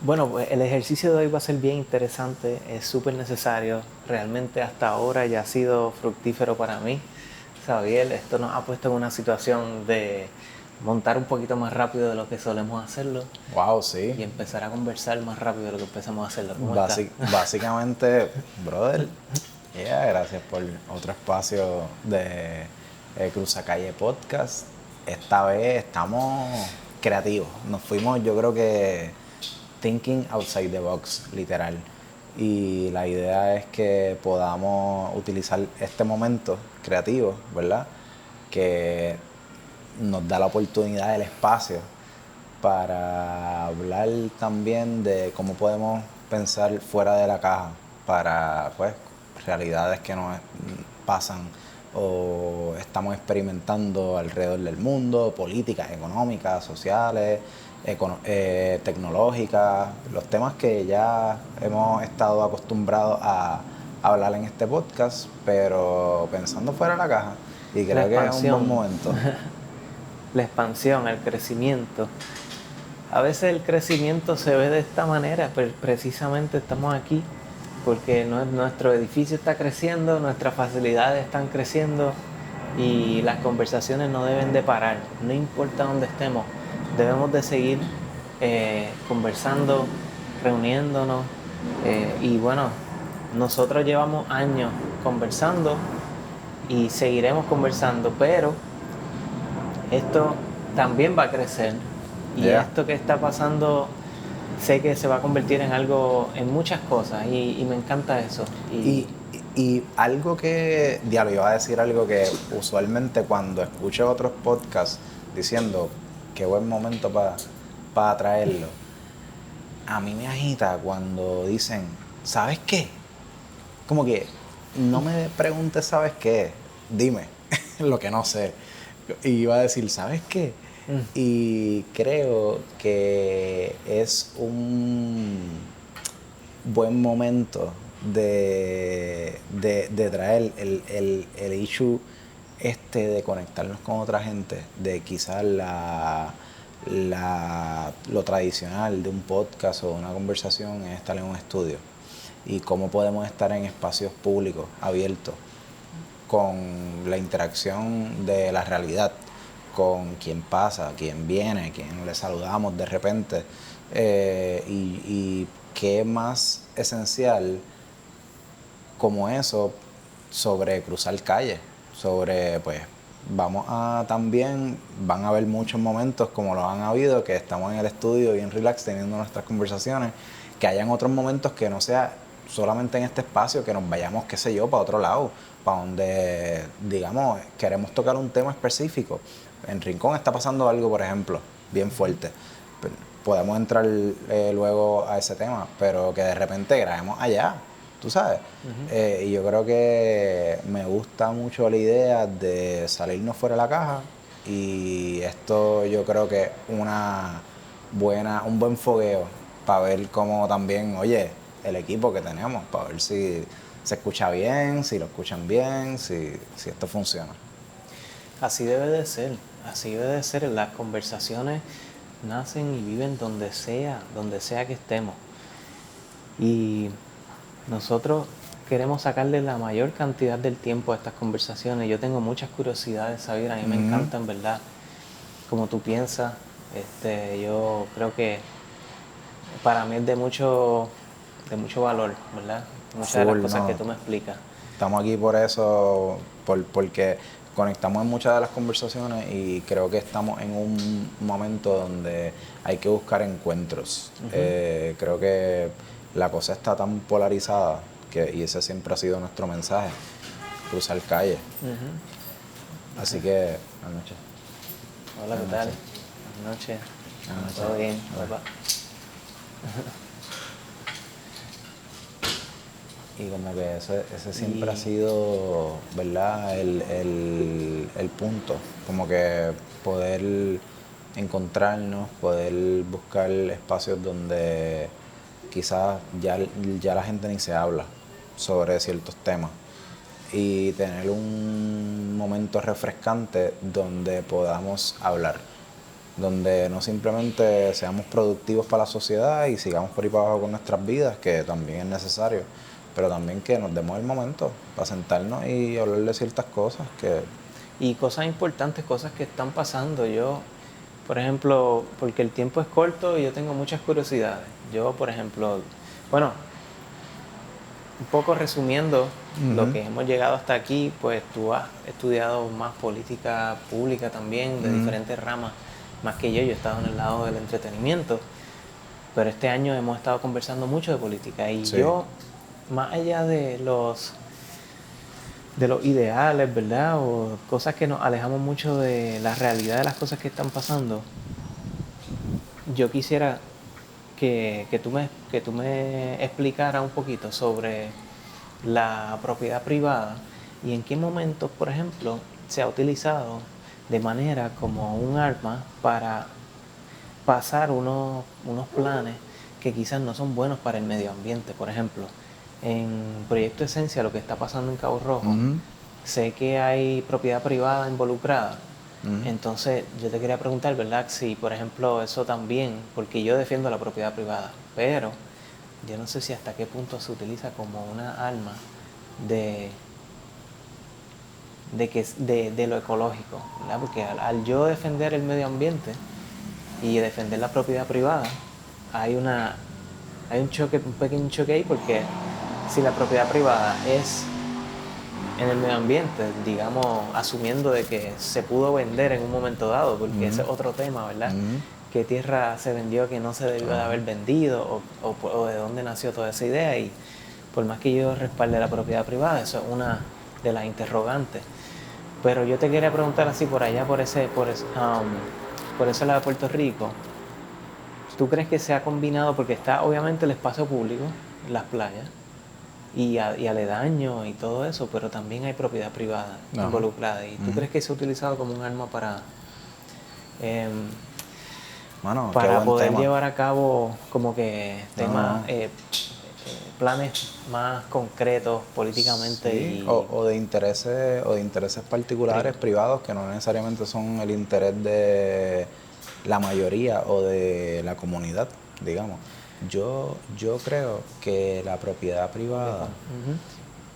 Bueno, pues el ejercicio de hoy va a ser bien interesante, es súper necesario. Realmente hasta ahora ya ha sido fructífero para mí. Xavier, esto nos ha puesto en una situación de montar un poquito más rápido de lo que solemos hacerlo Wow, sí. y empezar a conversar más rápido de lo que empezamos a hacerlo. ¿Cómo estás? Básicamente, brother, gracias por otro espacio de Cruzacalle Podcast. Esta vez estamos creativos. Nos fuimos, yo creo que thinking outside the box, literal. Y la idea es que podamos utilizar este momento creativo, ¿verdad? Que nos da la oportunidad, el espacio para hablar también de cómo podemos pensar fuera de la caja para pues realidades que nos pasan o estamos experimentando alrededor del mundo, políticas, económicas, sociales, tecnológicas, los temas que ya hemos estado acostumbrados a hablar en este podcast, pero pensando fuera de la caja. Y La creo que es un buen expansión, momento. la expansión, el crecimiento. A veces el crecimiento se ve de esta manera, pero precisamente estamos aquí porque nuestro edificio está creciendo, nuestras facilidades están creciendo y las conversaciones no deben de parar, no importa dónde estemos, debemos de seguir conversando, reuniéndonos y bueno, nosotros llevamos años conversando y seguiremos conversando, pero esto también va a crecer y Yeah. esto que está pasando sé que se va a convertir en algo, en muchas cosas y me encanta eso. Y, y algo que, diablo, iba a decir algo que usualmente cuando escucho otros podcasts diciendo qué buen momento para traerlo, a mí me agita cuando dicen, ¿sabes qué? Como que no me preguntes, ¿sabes qué? Dime lo que no sé. Y iba a decir, ¿sabes qué? Y creo que es un buen momento de traer el issue de conectarnos con otra gente, de quizás lo tradicional de un podcast o de una conversación es estar en un estudio y cómo podemos estar en espacios públicos, abiertos, con la interacción de la realidad, con quien pasa, quien viene, quien le saludamos de repente. Y qué más esencial como eso sobre cruzar calle, sobre pues van a haber muchos momentos como lo han habido, que estamos en el estudio bien relax teniendo nuestras conversaciones, que hayan otros momentos que no sea solamente en este espacio, que nos vayamos, qué sé yo, para otro lado, para donde, digamos, queremos tocar un tema específico. En Rincón está pasando algo, por ejemplo, bien fuerte. Podemos entrar luego a ese tema, pero que de repente grabemos allá, tú sabes. Y yo creo que me gusta mucho la idea de salirnos fuera de la caja y esto yo creo que un buen fogueo para ver cómo también, oye, el equipo que tenemos, para ver si se escucha bien, si lo escuchan bien, si esto funciona. Así debe de ser, así debe de ser. Las conversaciones nacen y viven donde sea que estemos. Y nosotros queremos sacarle la mayor cantidad del tiempo a estas conversaciones. Yo tengo muchas curiosidades, saber, a mí me encanta en verdad como tú piensas. Yo creo que para mí es de mucho valor, ¿verdad? Muchas de las Full, cosas que no. tú me explicas. Estamos aquí por eso, porque conectamos en muchas de las conversaciones y creo que estamos en un momento donde hay que buscar encuentros. Creo que la cosa está tan polarizada y ese siempre ha sido nuestro mensaje, cruzar calle. Así que, buenas noches. Hola, ¿qué tal? Buenas noches. ¿Todo bien? Papá. Y como que ese siempre ha sido, ¿verdad? El punto. Como que poder encontrarnos, poder buscar espacios donde quizás ya la gente ni se habla sobre ciertos temas. Y tener un momento refrescante donde podamos hablar. donde no simplemente seamos productivos para la sociedad y sigamos por ahí para abajo con nuestras vidas, que también es necesario, pero también que nos demos el momento para sentarnos y hablar de ciertas cosas que... Y cosas importantes, cosas que están pasando. Yo, por ejemplo, porque el tiempo es corto y yo tengo muchas curiosidades. Yo, por ejemplo, bueno, un poco resumiendo lo que hemos llegado hasta aquí, pues tú has estudiado más política pública también, de diferentes ramas, más que yo he estado en el lado del entretenimiento, pero este año hemos estado conversando mucho de política y Sí. yo, más allá de los ideales, ¿verdad? O cosas que nos alejamos mucho de la realidad de las cosas que están pasando, yo quisiera que tú me explicaras un poquito sobre la propiedad privada y en qué momentos, por ejemplo, se ha utilizado de manera como un arma para pasar unos planes que quizás no son buenos para el medio ambiente. Por ejemplo, en Proyecto Esencia, lo que está pasando en Cabo Rojo, sé que hay propiedad privada involucrada. Entonces, yo te quería preguntar, ¿verdad? Si, por ejemplo, eso también, porque yo defiendo la propiedad privada, pero yo no sé si hasta qué punto se utiliza como una arma de, de lo ecológico, ¿verdad? Porque al yo defender el medio ambiente y defender la propiedad privada, hay un choque, un pequeño choque ahí, porque si la propiedad privada es en el medio ambiente, digamos, asumiendo de que se pudo vender en un momento dado, porque ese es otro tema, ¿verdad? ¿Qué tierra se vendió que no se debió de haber vendido o de dónde nació toda esa idea? Y por más que yo respalde la propiedad privada, eso es una de las interrogantes. Pero yo te quería preguntar así por allá, por ese lado de Puerto Rico, ¿tú crees que se ha combinado? Porque está obviamente el espacio público, las playas, y aledaños y todo eso, pero también hay propiedad privada involucrada. ¿Y tú crees que se ha utilizado como un arma para Mano, qué para buen poder tema. llevar a cabo como que temas, planes más concretos políticamente? Sí, Y o de intereses particulares, privados, que no necesariamente son el interés de la mayoría o de la comunidad, digamos. Yo creo que la propiedad privada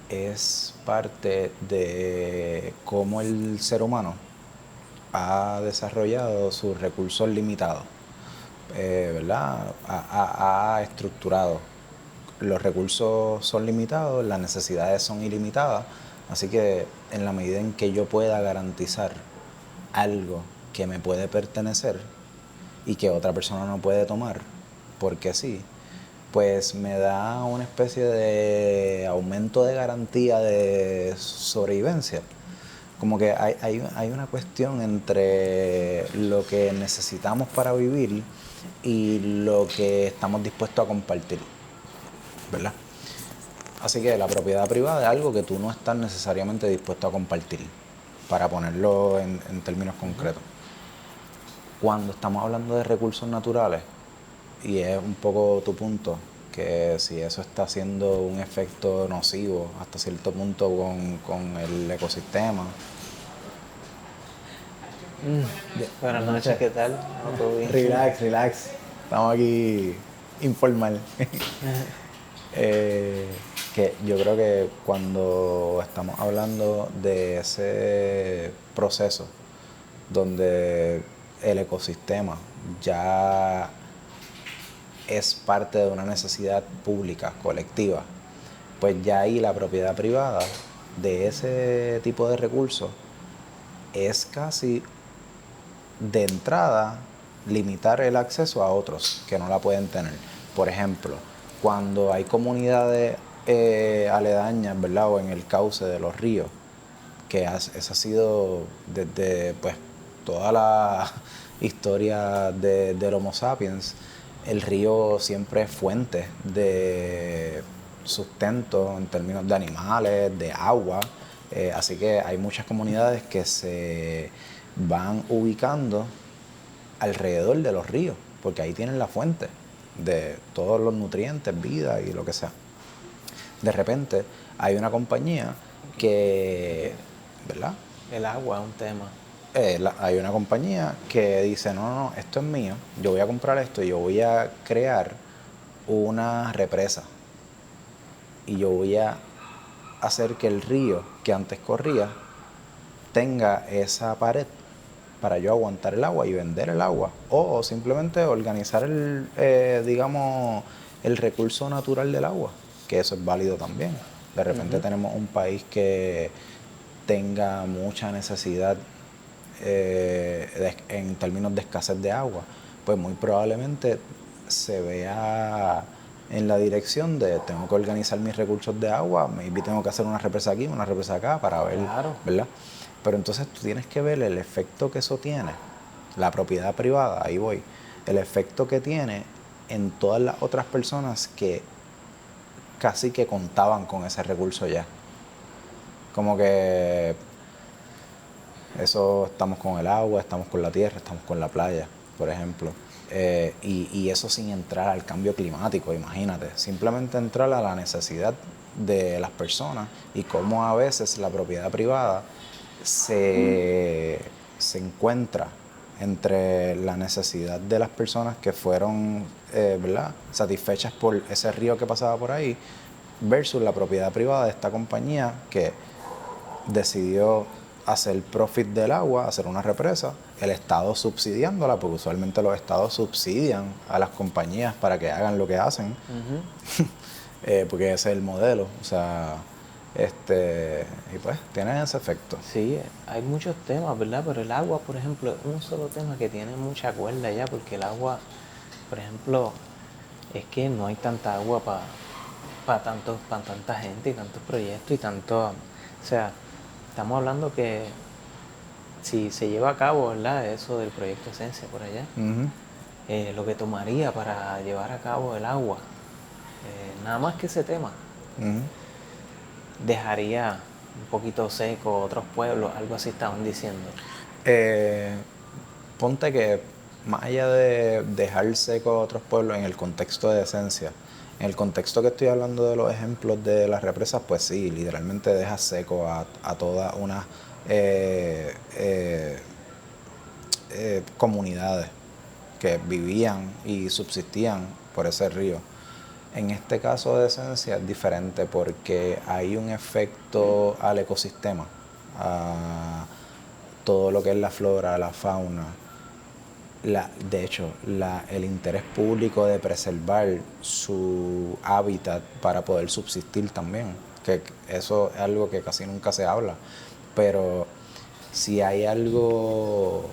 es parte de cómo el ser humano ha desarrollado sus recursos limitados, ¿verdad? Ha estructurado. Los recursos son limitados, las necesidades son ilimitadas, así que en la medida en que yo pueda garantizar algo que me puede pertenecer y que otra persona no puede tomar, porque sí, pues me da una especie de aumento de garantía de sobrevivencia. Como que hay una cuestión entre lo que necesitamos para vivir y lo que estamos dispuestos a compartir, ¿verdad? Así que la propiedad privada es algo que tú no estás necesariamente dispuesto a compartir, para ponerlo en términos concretos. Cuando estamos hablando de recursos naturales, y es un poco tu punto, que si eso está haciendo un efecto nocivo hasta cierto punto con el ecosistema. buenas noches, ¿qué tal? ¿No? ¿Todo bien? Relax. Estamos aquí informal. Que yo creo que cuando estamos hablando de ese proceso donde el ecosistema ya es parte de una necesidad pública, colectiva, pues ya ahí la propiedad privada de ese tipo de recursos es casi de entrada limitar el acceso a otros que no la pueden tener. Por ejemplo, cuando hay comunidades aledañas, ¿verdad? O en el cauce de los ríos, que esa ha sido desde pues toda la historia del Homo sapiens, el río siempre es fuente de sustento en términos de animales, de agua, así que hay muchas comunidades que se van ubicando alrededor de los ríos, porque ahí tienen la fuente de todos los nutrientes, vida y lo que sea. De repente hay una compañía que, ¿verdad? El agua es un tema. hay una compañía que dice, no, esto es mío, yo voy a comprar esto y yo voy a crear una represa y yo voy a hacer que el río que antes corría tenga esa pared para yo aguantar el agua y vender el agua, o simplemente organizar digamos, el recurso natural del agua, que eso es válido también. De repente tenemos un país que tenga mucha necesidad en términos de escasez de agua, pues muy probablemente se vea en la dirección de tengo que organizar mis recursos de agua, maybe tengo que hacer una represa aquí, una represa acá para ver, Claro. ¿verdad? Pero entonces tú tienes que ver el efecto que eso tiene, la propiedad privada, ahí voy, el efecto que tiene en todas las otras personas que casi que contaban con ese recurso ya. Como que eso, estamos con el agua, estamos con la tierra, estamos con la playa, por ejemplo. Y eso sin entrar al cambio climático, imagínate. Simplemente entrar a la necesidad de las personas y cómo a veces la propiedad privada se encuentra entre la necesidad de las personas que fueron ¿verdad? Satisfechas por ese río que pasaba por ahí versus la propiedad privada de esta compañía que decidió hacer profit del agua, hacer una represa, el Estado subsidiándola, porque usualmente los estados subsidian a las compañías para que hagan lo que hacen, porque ese es el modelo, o sea, y pues tiene ese efecto. Sí, hay muchos temas, ¿verdad? Pero el agua, por ejemplo, es un solo tema que tiene mucha cuerda ya, porque el agua, por ejemplo, es que no hay tanta agua para tanta gente y tantos proyectos y tanto, o sea, estamos hablando que si se lleva a cabo, ¿verdad? Eso del proyecto Esencia por allá, lo que tomaría para llevar a cabo el agua, nada más que ese tema, dejaría un poquito seco otros pueblos, algo así estaban diciendo. Ponte que más allá de dejar seco a otros pueblos en el contexto de Esencia, en el contexto que estoy hablando de los ejemplos de las represas, pues sí, literalmente deja seco a toda una comunidades que vivían y subsistían por ese río. En este caso de Esencia es diferente porque hay un efecto al ecosistema, a todo lo que es la flora, la fauna. De hecho, el interés público de preservar su hábitat para poder subsistir también, que eso es algo que casi nunca se habla, pero si hay algo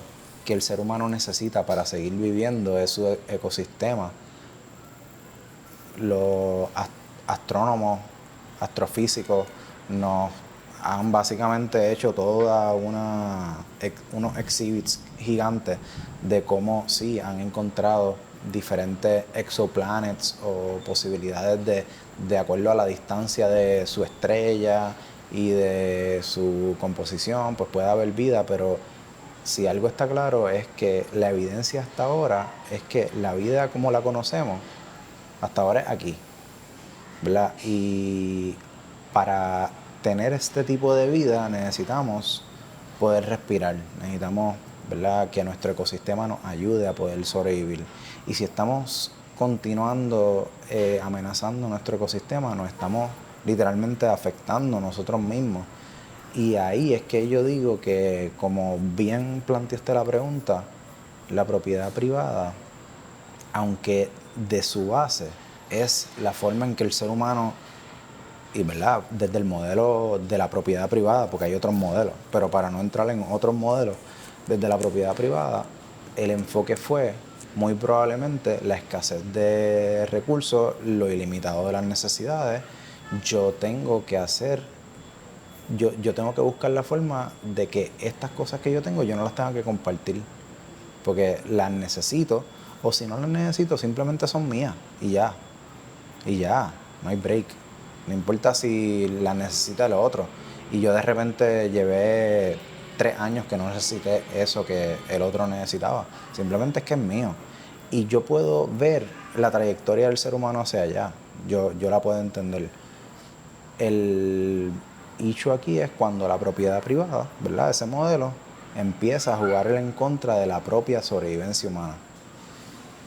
que el ser humano necesita para seguir viviendo es su ecosistema. Los astrónomos, astrofísicos nos han básicamente hecho toda unos exhibits gigantes de cómo sí han encontrado diferentes exoplanets o posibilidades de acuerdo a la distancia de su estrella y de su composición, pues puede haber vida, pero si algo está claro es que la evidencia hasta ahora es que la vida como la conocemos hasta ahora es aquí, ¿verdad? Y para tener este tipo de vida necesitamos poder respirar, necesitamos, ¿verdad?, que nuestro ecosistema nos ayude a poder sobrevivir. Y si estamos continuando amenazando nuestro ecosistema, nos estamos literalmente afectando nosotros mismos. Y ahí es que yo digo que, como bien planteaste la pregunta, la propiedad privada, aunque de su base es la forma en que el ser humano, y verdad, desde el modelo de la propiedad privada, porque hay otros modelos, pero para no entrar en otros modelos, desde la propiedad privada, el enfoque fue muy probablemente la escasez de recursos, lo ilimitado de las necesidades. Yo tengo que hacer, yo tengo que buscar la forma de que estas cosas que yo tengo yo no las tenga que compartir, porque las necesito, o si no las necesito simplemente son mías y ya, no hay break. No importa si las necesita el otro. Y yo de repente llevé 3 años que no necesité eso que el otro necesitaba. Simplemente es que es mío. Y yo puedo ver la trayectoria del ser humano hacia allá. Yo la puedo entender. El issue aquí es cuando la propiedad privada, ¿verdad?, ese modelo, empieza a jugarle en contra de la propia sobrevivencia humana.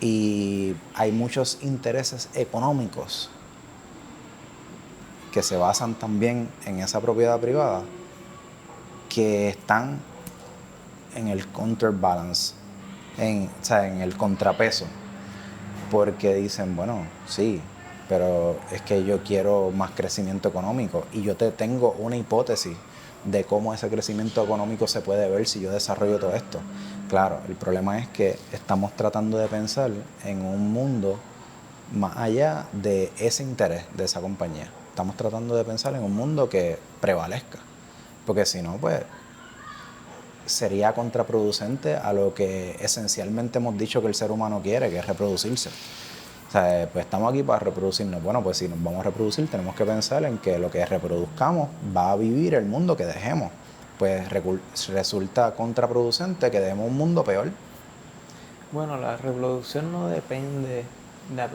Y hay muchos intereses económicos que se basan también en esa propiedad privada que están en el counterbalance, o sea, en el contrapeso, porque dicen, bueno, sí, pero es que yo quiero más crecimiento económico y yo te tengo una hipótesis de cómo ese crecimiento económico se puede ver si yo desarrollo todo esto. Claro, el problema es que estamos tratando de pensar en un mundo más allá de ese interés de esa compañía. Estamos tratando de pensar en un mundo que prevalezca, porque si no, pues sería contraproducente a lo que esencialmente hemos dicho que el ser humano quiere, que es reproducirse. O sea, pues estamos aquí para reproducirnos. Bueno, pues si nos vamos a reproducir, tenemos que pensar en que lo que reproduzcamos va a vivir el mundo que dejemos. Pues resulta contraproducente que dejemos un mundo peor. Bueno, la reproducción no depende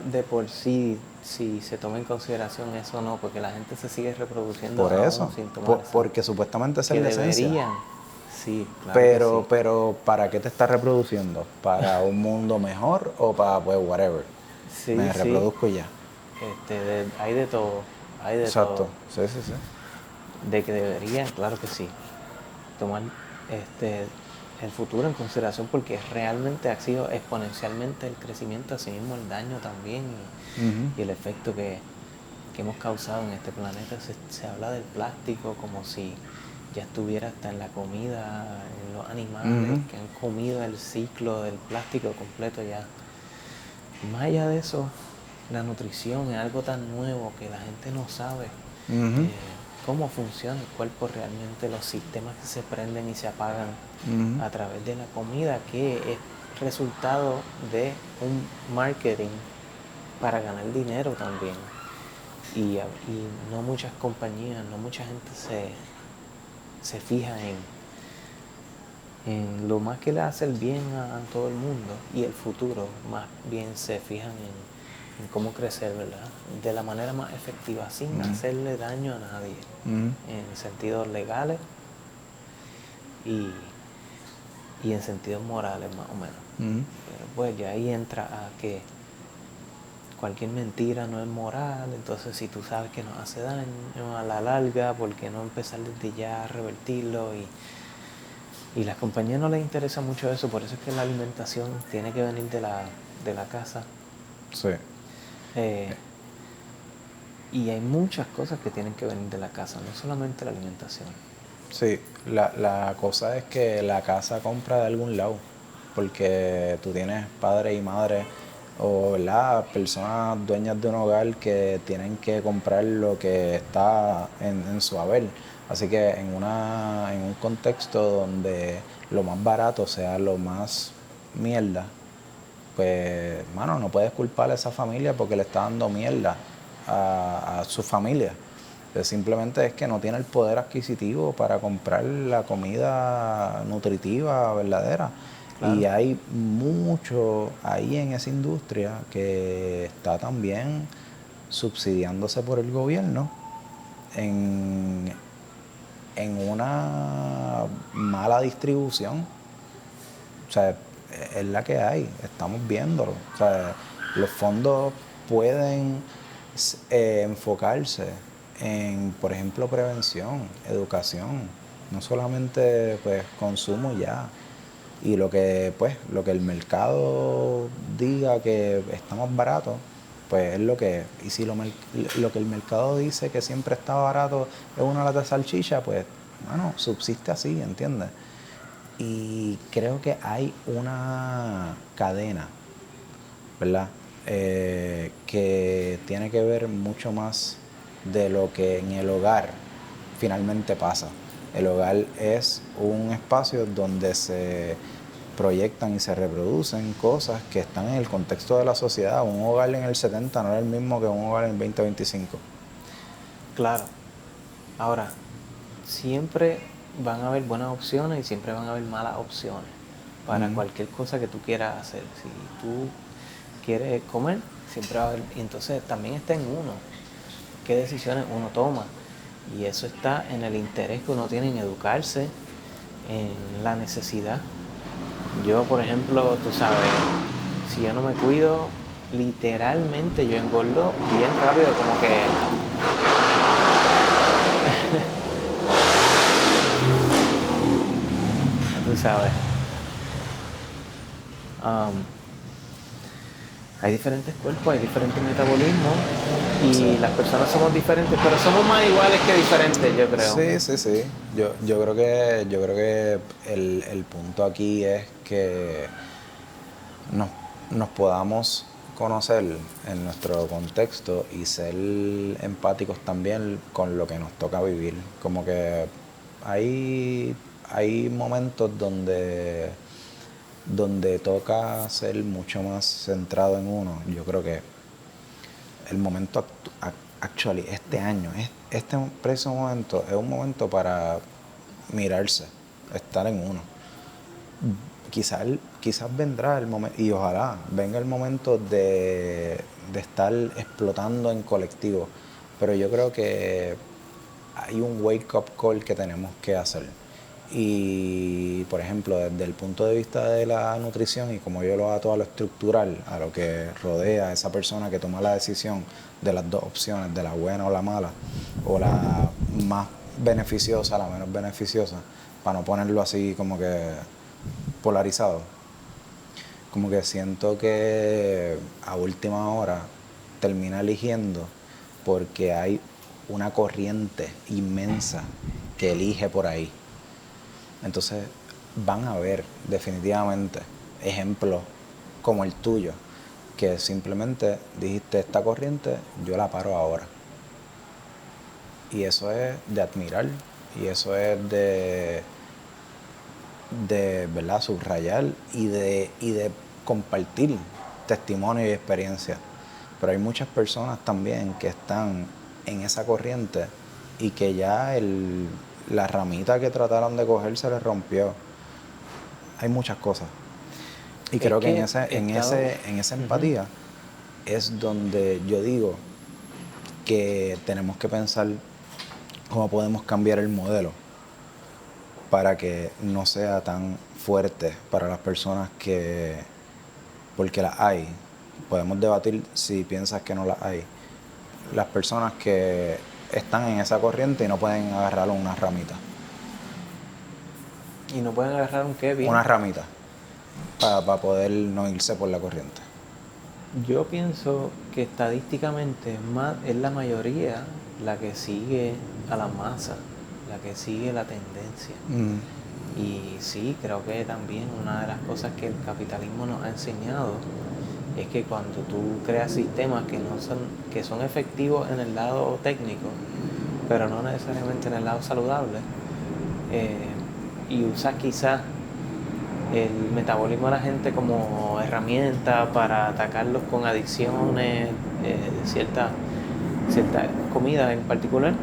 de por sí si se toma en consideración eso o no, porque la gente se sigue reproduciendo Por aún eso, sin tomar eso. porque supuestamente esa Que es la esencia. deberían, sí, claro que sí. Pero ¿para qué te estás reproduciendo? ¿Para un mundo mejor o para, pues, whatever? Sí, Me sí. reproduzco y ya. Hay de todo, hay de Exacto. todo. Sí, sí, sí. De que deberían, claro que sí, tomar el futuro en consideración, porque realmente ha sido exponencialmente el crecimiento, así mismo el daño también y el efecto que hemos causado en este planeta. Se habla del plástico como si ya estuviera hasta en la comida, en los animales que han comido el ciclo del plástico completo ya. Y más allá de eso, la nutrición es algo tan nuevo que la gente no sabe cómo funciona el cuerpo realmente, los sistemas que se prenden y se apagan a través de la comida, que es resultado de un marketing para ganar dinero también. Y no muchas compañías, no mucha gente se fija en lo más que le hace el bien a todo el mundo y el futuro, más bien se fijan en cómo crecer, ¿verdad? De la manera más efectiva, sin hacerle daño a nadie, en sentidos legales y en sentidos morales más o menos. Pero pues ya ahí entra a que cualquier mentira no es moral, entonces si tú sabes que nos hace daño a la larga, ¿por qué no empezar desde ya a revertirlo? Y a las compañías no les interesa mucho eso, por eso es que la alimentación tiene que venir de la casa. Sí. Y hay muchas cosas que tienen que venir de la casa, no solamente la alimentación. Sí, la cosa es que la casa compra de algún lado, porque tú tienes padres y madres o, ¿verdad?, personas dueñas de un hogar que tienen que comprar lo que está en su haber. Así que en un contexto donde lo más barato sea lo más mierda, pues, mano, no puedes culpar a esa familia porque le está dando mierda a su familia. Simplemente es que no tiene el poder adquisitivo para comprar la comida nutritiva verdadera. Claro. Y hay mucho ahí en esa industria que está también subsidiándose por el gobierno en una mala distribución. O sea, es la que hay, estamos viéndolo. O sea, los fondos pueden enfocarse en, por ejemplo, prevención, educación, no solamente pues consumo ya. Y lo que el mercado diga que está más barato, pues es lo que es. Y si lo que el mercado dice que siempre está barato es una lata de salchicha, pues bueno, subsiste así, ¿entiendes? Y creo que hay una cadena, ¿verdad?, que tiene que ver mucho más de lo que en el hogar finalmente pasa. El hogar es un espacio donde se proyectan y se reproducen cosas que están en el contexto de la sociedad. Un hogar en el 70 no es el mismo que un hogar en el 2025. Claro. Ahora, siempre van a haber buenas opciones y siempre van a haber malas opciones para cualquier cosa que tú quieras hacer. Si tú quieres comer, siempre va a haber. Y entonces también está en uno, qué decisiones uno toma. Y eso está en el interés que uno tiene en educarse, en la necesidad. Yo, por ejemplo, tú sabes, si yo no me cuido, literalmente yo engordo bien rápido, como que tú sabes. Hay diferentes cuerpos, hay diferentes metabolismos y Sí. las personas somos diferentes, pero somos más iguales que diferentes, yo creo. Sí, sí, sí. Yo creo que el punto aquí es que nos, nos podamos conocer en nuestro contexto y ser empáticos también con lo que nos toca vivir. Como que hay momentos donde toca ser mucho más centrado en uno. Yo creo que el momento actually, este año, este preciso momento, es un momento para mirarse, estar en uno. Quizás vendrá el momento, y ojalá venga el momento de estar explotando en colectivo, pero yo creo que hay un wake up call que tenemos que hacer. Y, por ejemplo, desde el punto de vista de la nutrición y como yo lo ato a lo estructural, a lo que rodea a esa persona que toma la decisión de las dos opciones, de la buena o la mala, o la más beneficiosa, la menos beneficiosa, para no ponerlo así como que polarizado, como que siento que a última hora termina eligiendo porque hay una corriente inmensa que elige por ahí. Entonces van a ver definitivamente ejemplos como el tuyo, que simplemente dijiste, esta corriente yo la paro ahora. Y eso es de admirar, y eso es de ¿verdad? Subrayar y de compartir testimonio y experiencia. Pero hay muchas personas también que están en esa corriente y que ya la ramita que trataron de coger se les rompió. Hay muchas cosas. Y creo que en esa empatía es donde yo digo que tenemos que pensar cómo podemos cambiar el modelo para que no sea tan fuerte para las personas que, porque las hay, podemos debatir si piensas que no las hay, las personas que están en esa corriente y no pueden agarrar una ramita. Y no pueden agarrar un qué bien. Una ramita para poder no irse por la corriente. Yo pienso que estadísticamente es la mayoría la que sigue a la masa, la que sigue la tendencia. Y sí, creo que también una de las cosas que el capitalismo nos ha enseñado es que cuando tú creas sistemas que son efectivos en el lado técnico, pero no necesariamente en el lado saludable, y usas quizás el metabolismo de la gente como herramienta para atacarlos con adicciones, cierta comida en particular,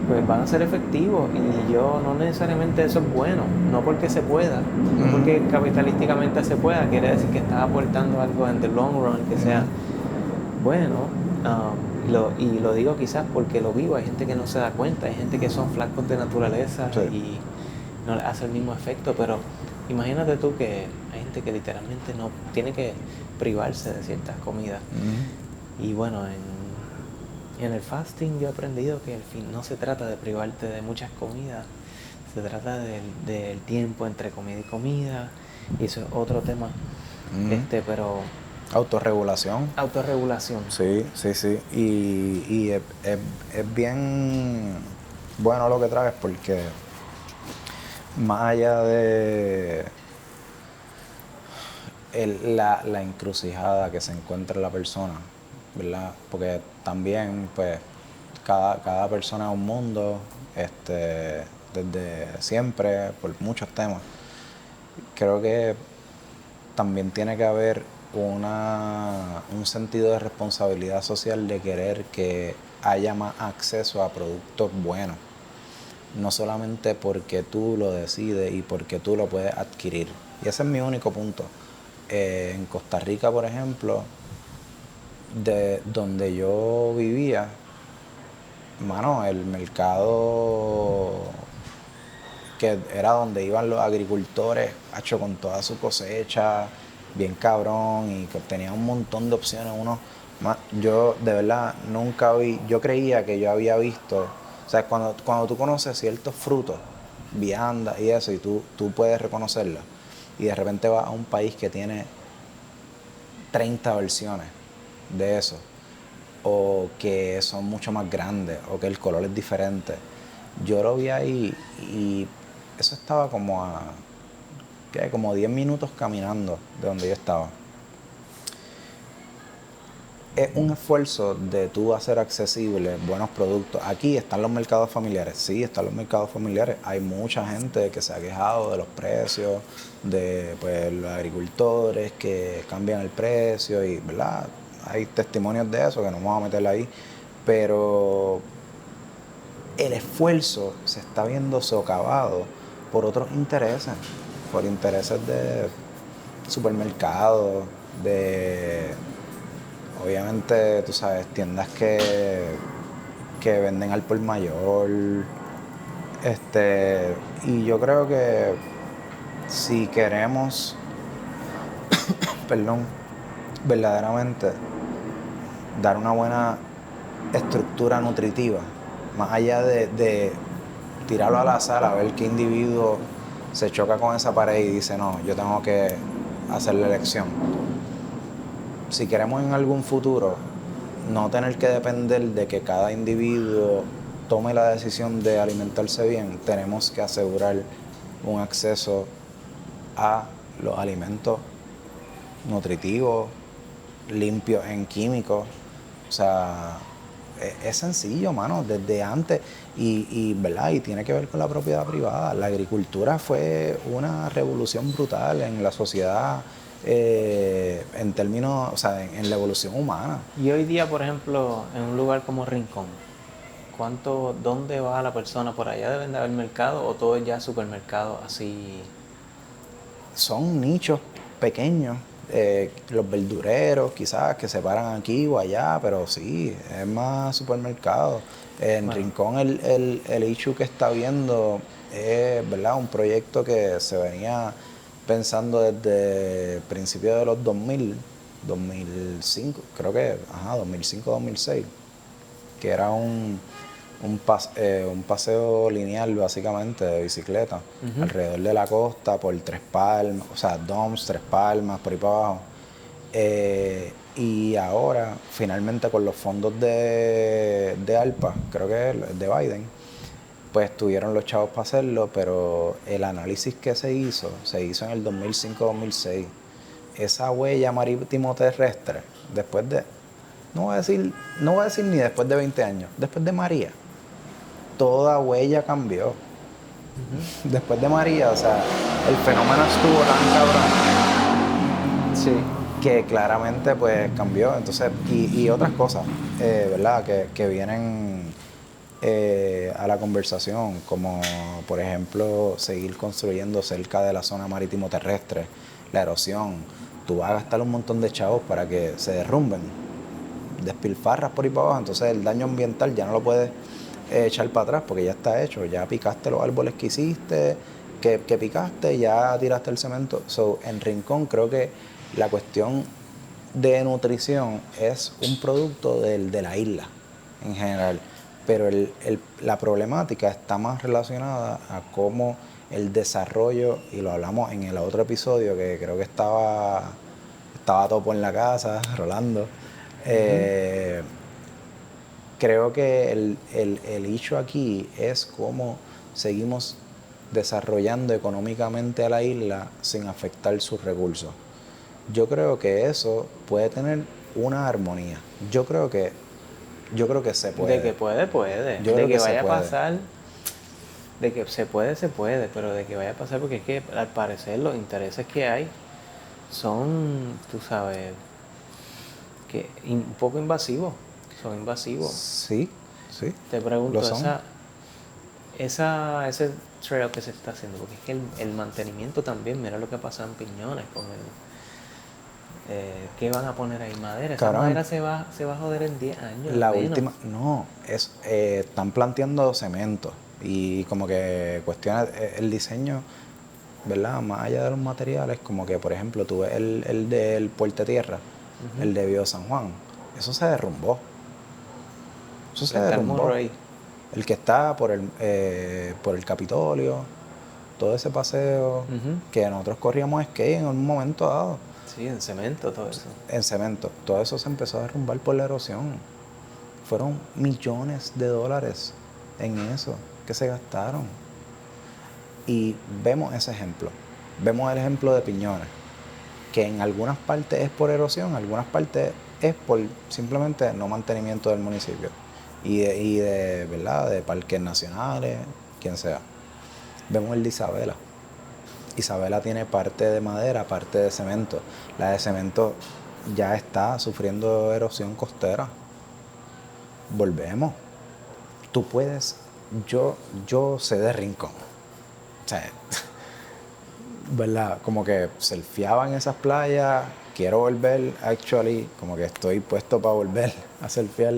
pues van a ser efectivos. Y yo no necesariamente eso es bueno, no porque se pueda, no porque capitalísticamente se pueda, quiere decir que estás aportando algo en the long run que sea bueno. Y lo digo quizás porque lo vivo, hay gente que no se da cuenta, hay gente que son flacos de naturaleza Sí. y no les hace el mismo efecto, pero imagínate tú que hay gente que literalmente no tiene que privarse de ciertas comidas. Y bueno, en el fasting yo he aprendido que al fin no se trata de privarte de muchas comidas, se trata del tiempo entre comida y comida, y eso es otro tema. Pero Autorregulación. autorregulación. Sí, sí, sí. Y es bien bueno lo que traes porque más allá de la encrucijada que se encuentra la persona, ¿verdad? Porque también, pues, cada persona es un mundo, desde siempre, por muchos temas. Creo que también tiene que haber un sentido de responsabilidad social de querer que haya más acceso a productos buenos. No solamente porque tú lo decides y porque tú lo puedes adquirir. Y ese es mi único punto. En Costa Rica, por ejemplo, de donde yo vivía, mano, el mercado que era donde iban los agricultores, hecho con toda su cosecha, bien cabrón, y que tenía un montón de opciones. Yo de verdad nunca vi, yo creía que yo había visto, o sea, cuando tú conoces ciertos frutos, viandas y eso, y tú puedes reconocerlos, y de repente vas a un país que tiene 30 versiones de eso, o que son mucho más grandes, o que el color es diferente. Yo lo vi ahí y eso estaba como a, ¿qué? Como 10 minutos caminando de donde yo estaba. Es un esfuerzo de tú hacer accesibles buenos productos. Aquí están los mercados familiares, sí, están los mercados familiares. Hay mucha gente que se ha quejado de los precios, de pues, los agricultores que cambian el precio y, ¿verdad? Hay testimonios de eso que no vamos a meter ahí, pero el esfuerzo se está viendo socavado por otros intereses, por intereses de supermercados, de obviamente, tú sabes, tiendas que venden al por mayor. Y yo creo que si queremos, perdón, verdaderamente dar una buena estructura nutritiva, más allá de tirarlo al azar a ver qué individuo se choca con esa pared y dice, no, yo tengo que hacer la elección. Si queremos en algún futuro no tener que depender de que cada individuo tome la decisión de alimentarse bien, tenemos que asegurar un acceso a los alimentos nutritivos, limpios en químicos. O sea, es sencillo, mano, desde antes. ¿Verdad? Y tiene que ver con la propiedad privada. La agricultura fue una revolución brutal en la sociedad, en términos, o sea, en la evolución humana. Y hoy día, por ejemplo, en un lugar como Rincón, ¿dónde va la persona? ¿Por allá deben de haber mercado o todo es ya supermercado así? Son nichos pequeños, los verdureros quizás que se paran aquí o allá, pero sí, es más supermercado. En Bueno. Rincón el issue que está viendo es, ¿verdad? Un proyecto que se venía pensando desde principios de los 2005, creo que, 2005-2006, que era un paseo lineal básicamente de bicicleta alrededor de la costa por Tres Palmas, o sea, Doms, Tres Palmas, por ahí para abajo. Y ahora, finalmente con los fondos de ALPA, creo que es de Biden, pues tuvieron los chavos para hacerlo, pero el análisis que se hizo en el 2005-2006. Esa huella marítimo terrestre, después de, no voy a decir ni después de 20 años, después de María, toda huella cambió. Después de María, o sea, el fenómeno estuvo tan cabrón, sí, que claramente pues cambió. Entonces, y otras cosas, ¿verdad? Que vienen a la conversación, como por ejemplo seguir construyendo cerca de la zona marítimo terrestre, la erosión. Tú vas a gastar un montón de chavos para que se derrumben, despilfarras por ahí para abajo, entonces el daño ambiental ya no lo puedes echar para atrás porque ya está hecho, ya picaste los árboles que hiciste, que picaste, ya tiraste el cemento. En Rincón creo que la cuestión de nutrición es un producto de la isla en general, pero la problemática está más relacionada a cómo el desarrollo, y lo hablamos en el otro episodio que creo que estaba Topo en la casa, Rolando. Creo que el issue aquí es cómo seguimos desarrollando económicamente a la isla sin afectar sus recursos. Yo creo que eso puede tener una armonía. Yo creo que se puede. De que puede. Yo de creo que que vaya se a puede. pasar, de que se puede, pero de que vaya a pasar, porque es que al parecer los intereses que hay son, tú sabes, que un poco invasivos. Son invasivos. Sí, sí. Te pregunto, Lo son. ese trail que se está haciendo, porque es que el mantenimiento también, mira lo que pasa en Piñones con ¿Qué van a poner ahí? Madera. Esa Cabrón. madera se va a joder en 10 años. La menos. última, no, están planteando cemento y como que cuestiona el diseño, ¿verdad? Más allá de los materiales, como que por ejemplo tú ves el del Puerto Tierra, el de Bio San Juan, eso se derrumbó. Eso se Frente al derrumbó. morro ahí. El que está por el Capitolio, todo ese paseo que nosotros corríamos skate en un momento dado. Sí, en cemento, todo eso. En cemento. Todo eso se empezó a derrumbar por la erosión. Fueron millones de dólares en eso que se gastaron. Y vemos ese ejemplo. Vemos el ejemplo de Piñones, que en algunas partes es por erosión, en algunas partes es por simplemente no mantenimiento del municipio. Y de ¿verdad? De parques nacionales, quien sea. Vemos el de Isabela. Isabela tiene parte de madera, parte de cemento. La de cemento ya está sufriendo erosión costera. Volvemos. Tú puedes, yo sé de Rincón. O sea, ¿verdad? Como que surfeaba en esas playas. Quiero volver, actually, como que estoy puesto para volver a surfear.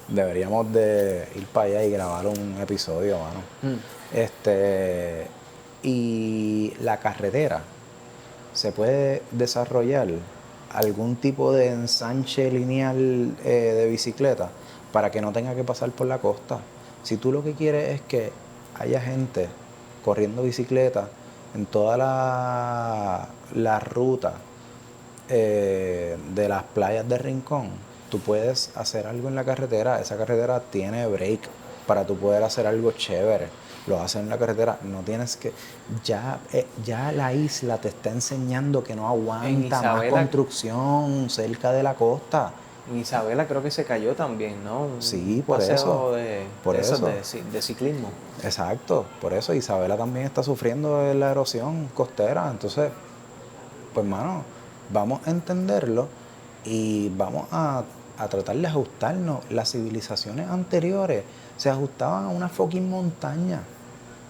Deberíamos de ir para allá y grabar un episodio, mano. Y la carretera se puede desarrollar algún tipo de ensanche lineal de bicicleta para que no tenga que pasar por la costa. Si tú lo que quieres es que haya gente corriendo bicicleta en toda la ruta de las playas de Rincón, tú puedes hacer algo en la carretera. Esa carretera tiene break para tú poder hacer algo chévere. Lo haces en la carretera, no tienes que... Ya la isla te está enseñando que no aguanta más construcción cerca de la costa. En Isabela creo que se cayó también, ¿no? Sí, por eso. De ciclismo. Exacto, por eso Isabela también está sufriendo de la erosión costera. Entonces, pues mano, vamos a entenderlo y vamos a tratar de ajustarnos. Las civilizaciones anteriores se ajustaban a una fucking montaña.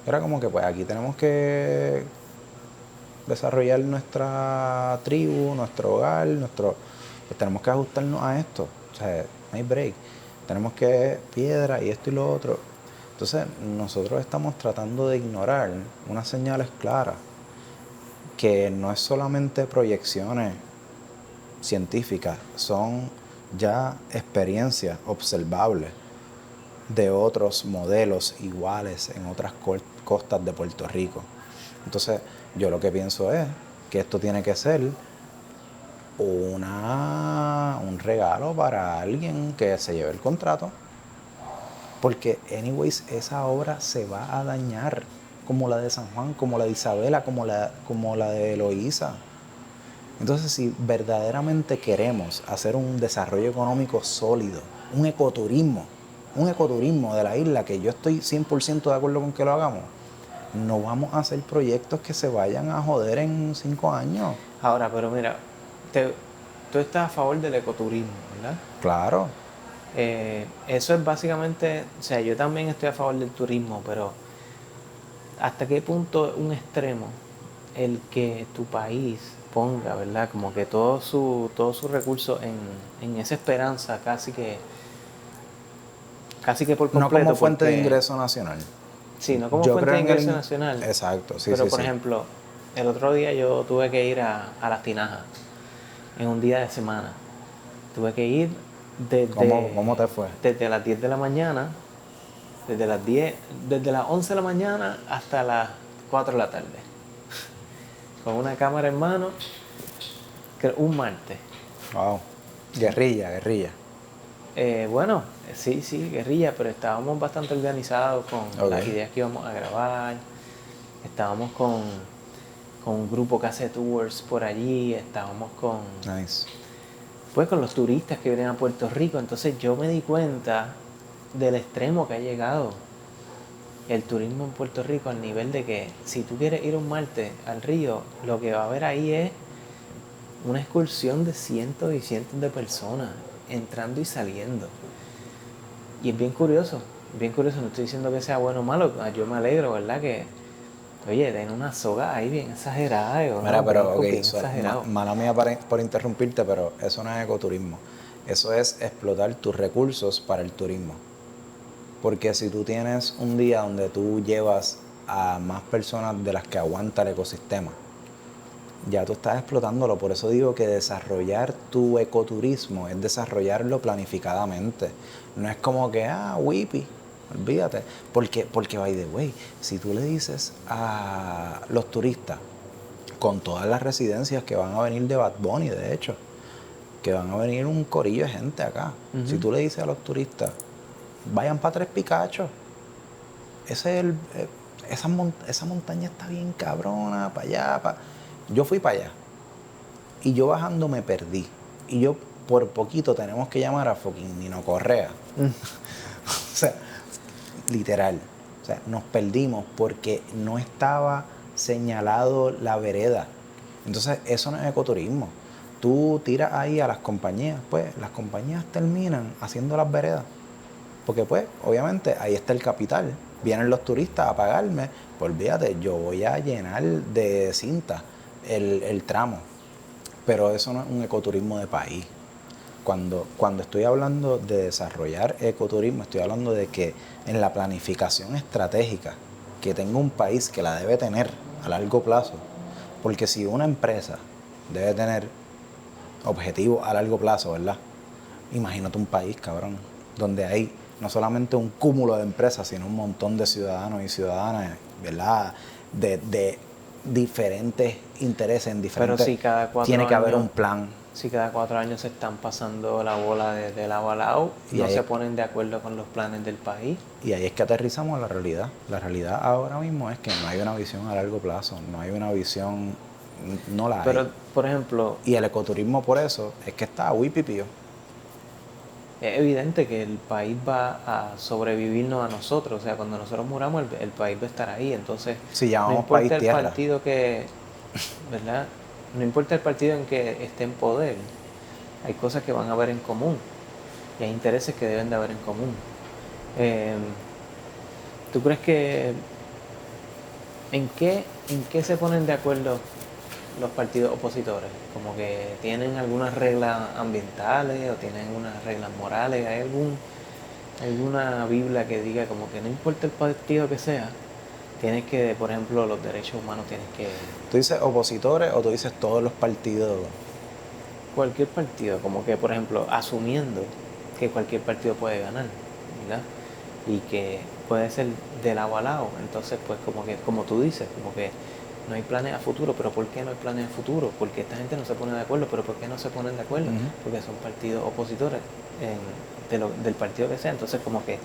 Era como que pues aquí tenemos que desarrollar nuestra tribu, nuestro hogar, pues tenemos que ajustarnos a esto. O sea, no hay break. Tenemos que piedra y esto y lo otro. Entonces, nosotros estamos tratando de ignorar unas señales claras, que no es solamente proyecciones científicas, son ya experiencias observables de otros modelos iguales en otras costas de Puerto Rico. Entonces, yo lo que pienso es que esto tiene que ser un regalo para alguien que se lleve el contrato, porque anyways esa obra se va a dañar, como la de San Juan, como la de Isabela, como la de Eloísa. Entonces, si verdaderamente queremos hacer un desarrollo económico sólido, un ecoturismo de la isla, que yo estoy 100% de acuerdo con que lo hagamos, no vamos a hacer proyectos que se vayan a joder en 5 años. Ahora, pero mira, tú estás a favor del ecoturismo, ¿verdad? Claro. Eso es básicamente, o sea, yo también estoy a favor del turismo, pero ¿hasta qué punto es un extremo el que tu país ponga, ¿verdad? Como que todo su recurso en esa esperanza casi que por completo. No como fuente de ingreso nacional. Sí, no como fuente de ingreso nacional. Exacto, sí, pero sí, por ejemplo, el otro día yo tuve que ir a Las Tinajas en un día de semana. Tuve que ir desde... ¿Cómo te fue? Desde las 10 de la mañana, desde las 11 de la mañana hasta las 4 de la tarde. Con una cámara en mano, un martes. Wow. Guerrilla. Bueno, sí, guerrilla, pero estábamos bastante organizados con las ideas que íbamos a grabar. Estábamos con un grupo que hace tours por allí, estábamos con... Nice. Pues con los turistas que vienen a Puerto Rico. Entonces yo me di cuenta del extremo que ha llegado el turismo en Puerto Rico, al nivel de que si tú quieres ir un martes al río, lo que va a haber ahí es una excursión de cientos y cientos de personas entrando y saliendo. Y es bien curioso, no estoy diciendo que sea bueno o malo, yo me alegro, ¿verdad? Que Oye, den una soga ahí bien exagerada. Mira, pero, bien ok, exagerado. mala mía por interrumpirte, pero eso no es ecoturismo. Eso es explotar tus recursos para el turismo. Porque si tú tienes un día donde tú llevas a más personas de las que aguanta el ecosistema, ya tú estás explotándolo. Por eso digo que desarrollar tu ecoturismo es desarrollarlo planificadamente. No es como que, whippy, olvídate. Porque, by the way, si tú le dices a los turistas, con todas las residencias que van a venir de Bad Bunny, de hecho, que van a venir un corillo de gente acá. Si tú le dices a los turistas, vayan para Tres Picachos, ese es esa montaña está bien cabrona, para allá, Yo fui para allá y yo bajando me perdí. Y yo por poquito tenemos que llamar a fucking Nino Correa. O sea, literal. O sea, nos perdimos porque no estaba señalado la vereda. Entonces, eso no es ecoturismo. Tú tiras ahí a las compañías, pues las compañías terminan haciendo las veredas. Porque pues, obviamente, ahí está el capital. Vienen los turistas a pagarme. Pues olvídate, yo voy a llenar de cinta el tramo. Pero eso no es un ecoturismo de país. Cuando estoy hablando de desarrollar ecoturismo, estoy hablando de que en la planificación estratégica que tenga un país, que la debe tener a largo plazo, porque si una empresa debe tener objetivos a largo plazo, ¿verdad? Imagínate un país, cabrón, donde hay no solamente un cúmulo de empresas, sino un montón de ciudadanos y ciudadanas, ¿verdad? De diferentes intereses, en diferentes... Pero si cada 4 Tiene que años, haber un plan. si cada 4 años se están pasando la bola de lado a lado, Y no ahí- se ponen de acuerdo con los planes del país. Y ahí es que aterrizamos a la realidad. La realidad ahora mismo es que no hay una visión a largo plazo, no hay una visión, no la hay. Pero, por ejemplo, Y el ecoturismo por eso es que está huipipío. es evidente que el país va a sobrevivirnos a nosotros. O sea, cuando nosotros muramos, el país va a estar ahí. Entonces, Si no llamamos importa país el tierra. partido que, ¿verdad? No importa el partido en que esté en poder, hay cosas que van a haber en común y hay intereses que deben de haber en común. ¿Tú crees que en qué se ponen de acuerdo los partidos opositores? Como que tienen algunas reglas ambientales o tienen unas reglas morales. ¿Hay alguna Biblia que diga como que no importa el partido que sea, tienes que, por ejemplo, los derechos humanos tienes que... ¿Tú dices opositores o tú dices todos los partidos? Cualquier partido, como que, por ejemplo, asumiendo que cualquier partido puede ganar, ¿verdad? Y que puede ser de lado a lado. Entonces, pues como que, como tú dices, como que no hay planes a futuro. ¿Pero por qué no hay planes a futuro? Porque esta gente no se pone de acuerdo. ¿Pero por qué no se ponen de acuerdo? Porque son partidos opositores del partido que sea. Entonces, como que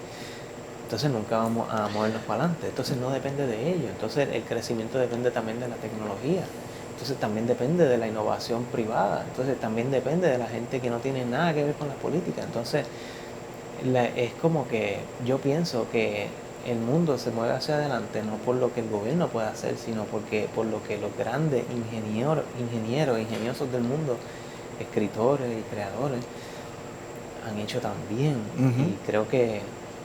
entonces nunca vamos a movernos para adelante. Entonces no depende de ello. Entonces el crecimiento depende también de la tecnología. Entonces también depende de la innovación privada. Entonces también depende de la gente que no tiene nada que ver con la política. Entonces es como que yo pienso que el mundo se mueve hacia adelante no por lo que el gobierno puede hacer, sino por lo que los grandes ingeniosos del mundo, escritores y creadores, han hecho también. Y creo que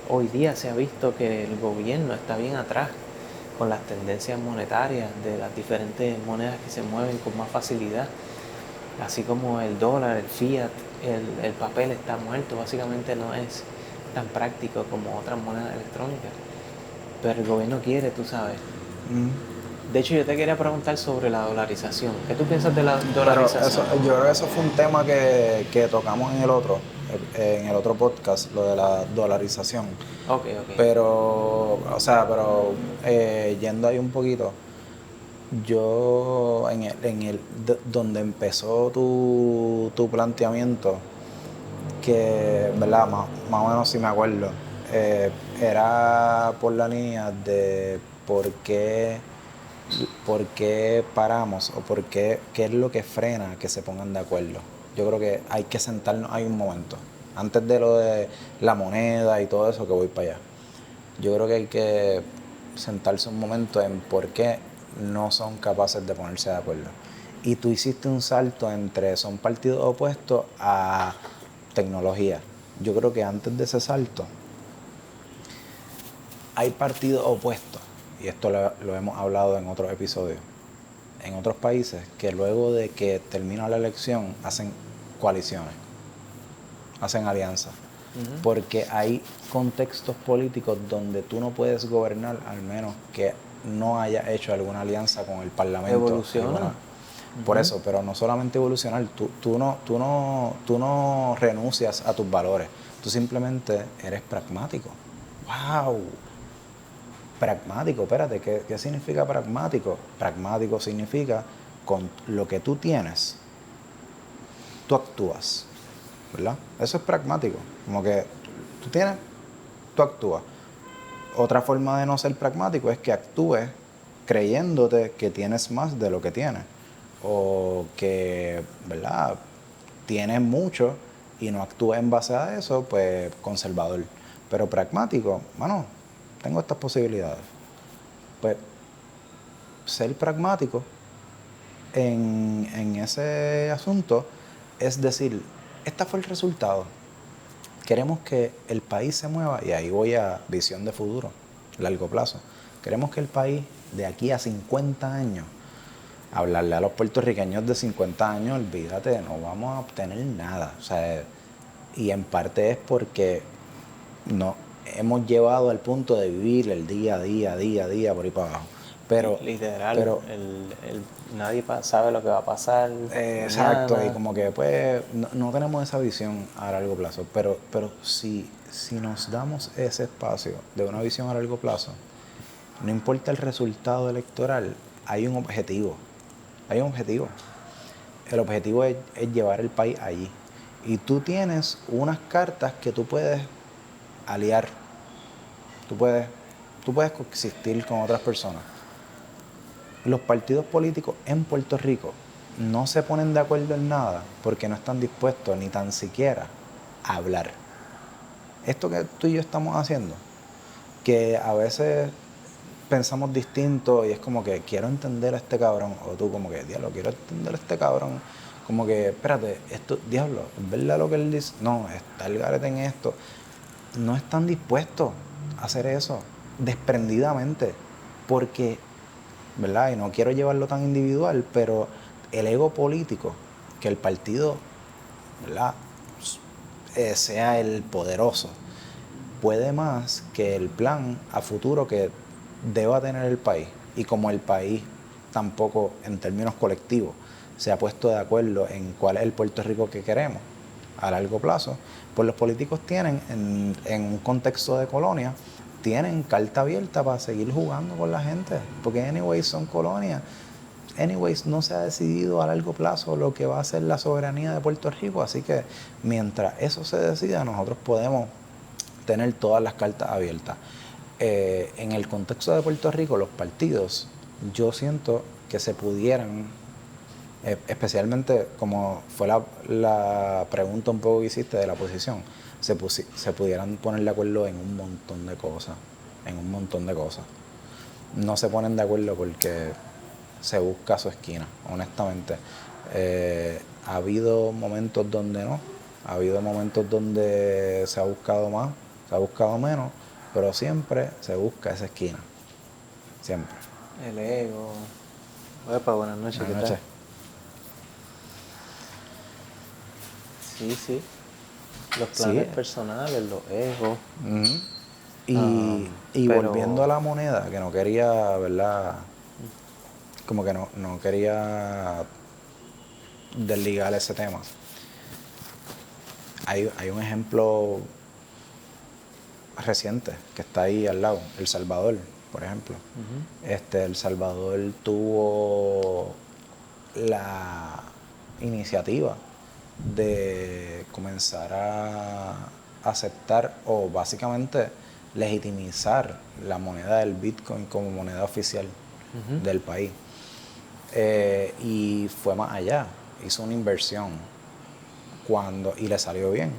hoy día se ha visto que el gobierno está bien atrás con las tendencias monetarias de las diferentes monedas que se mueven con más facilidad, así como el dólar, el fiat, el papel está muerto, básicamente no es tan práctico como otras monedas electrónicas, pero el gobierno quiere, tú sabes. De hecho, yo te quería preguntar sobre la dolarización. ¿Qué tú piensas de la dolarización? Pero yo creo que eso fue un tema que tocamos en el otro podcast, lo de la dolarización. Ok. Pero, yendo ahí un poquito, yo donde empezó tu planteamiento, que, ¿verdad? Más o menos si me acuerdo, era por la línea de por qué paramos o qué es lo que frena que se pongan de acuerdo. Yo creo que hay que sentarnos ahí un momento, antes de lo de la moneda y todo eso, que voy para allá. Yo creo que hay que sentarse un momento en por qué no son capaces de ponerse de acuerdo. Y tú hiciste un salto entre son partidos opuestos a tecnología. Yo creo que antes de ese salto hay partidos opuestos y esto lo hemos hablado en otros episodios, en otros países, que luego de que termina la elección hacen coaliciones, hacen alianzas. Porque hay contextos políticos donde tú no puedes gobernar al menos que no hayas hecho alguna alianza con el parlamento. Evoluciona. Por eso, pero no solamente evolucionar, tú no renuncias a tus valores, tú simplemente eres pragmático. ¡Wow! Pragmático, espérate, ¿qué significa pragmático? Pragmático significa con lo que tú tienes, tú actúas, ¿verdad? Eso es pragmático, como que tú tienes, tú actúas. Otra forma de no ser pragmático es que actúes creyéndote que tienes más de lo que tienes, o que, ¿verdad?, tienes mucho y no actúes en base a eso, pues conservador. Pero pragmático, bueno, tengo estas posibilidades. Pues ser pragmático en ese asunto es decir, este fue el resultado. Queremos que el país se mueva, y ahí voy a visión de futuro, largo plazo. Queremos que el país de aquí a 50 años, hablarle a los puertorriqueños de 50 años, olvídate, no vamos a obtener nada. O sea, y en parte es porque no hemos llevado al punto de vivir el día a día por ahí para abajo. Pero, literal, nadie sabe lo que va a pasar. Exacto, mañana. y como que pues no tenemos esa visión a largo plazo. Pero si nos damos ese espacio de una visión a largo plazo, no importa el resultado electoral, hay un objetivo. Hay un objetivo. El objetivo es llevar el país allí. Y tú tienes unas cartas que tú puedes aliar. Tú puedes coexistir con otras personas. Los partidos políticos en Puerto Rico no se ponen de acuerdo en nada porque no están dispuestos ni tan siquiera a hablar. Esto que tú y yo estamos haciendo, que a veces pensamos distinto y es como que quiero entender a este cabrón, o tú como que, diablo, quiero entender a este cabrón, como que, espérate, esto, diablo, ¿es verdad lo que él dice? No, está el garete en esto. No están dispuestos a hacer eso desprendidamente porque, ¿verdad? Y no quiero llevarlo tan individual, pero el ego político, que el partido, ¿verdad?, sea el poderoso, puede más que el plan a futuro que deba tener el país. Y como el país tampoco, en términos colectivos, se ha puesto de acuerdo en cuál es el Puerto Rico que queremos a largo plazo, pues los políticos tienen, en un contexto de colonia, tienen carta abierta para seguir jugando con la gente, porque anyways son colonias. Anyways, no se ha decidido a largo plazo lo que va a ser la soberanía de Puerto Rico, así que mientras eso se decida, nosotros podemos tener todas las cartas abiertas. En el contexto de Puerto Rico, los partidos, yo siento que se pudieran, especialmente como fue la pregunta un poco que hiciste de la posición, se pudieran poner de acuerdo en un montón de cosas, No se ponen de acuerdo porque se busca su esquina, honestamente. Ha habido momentos donde no, ha habido momentos donde se ha buscado más, se ha buscado menos, pero siempre se busca esa esquina, siempre. El ego. Epa, buenas noches, Buenas ¿qué noches. tal? Sí. Los planes personales, los egos. Y pero volviendo a la moneda, que no quería, ¿verdad? Como que no quería desligar ese tema. Hay un ejemplo reciente que está ahí al lado, El Salvador, por ejemplo. El Salvador tuvo la iniciativa de comenzar a aceptar o básicamente legitimizar la moneda del Bitcoin como moneda oficial del país. Y fue más allá, hizo una inversión y le salió bien.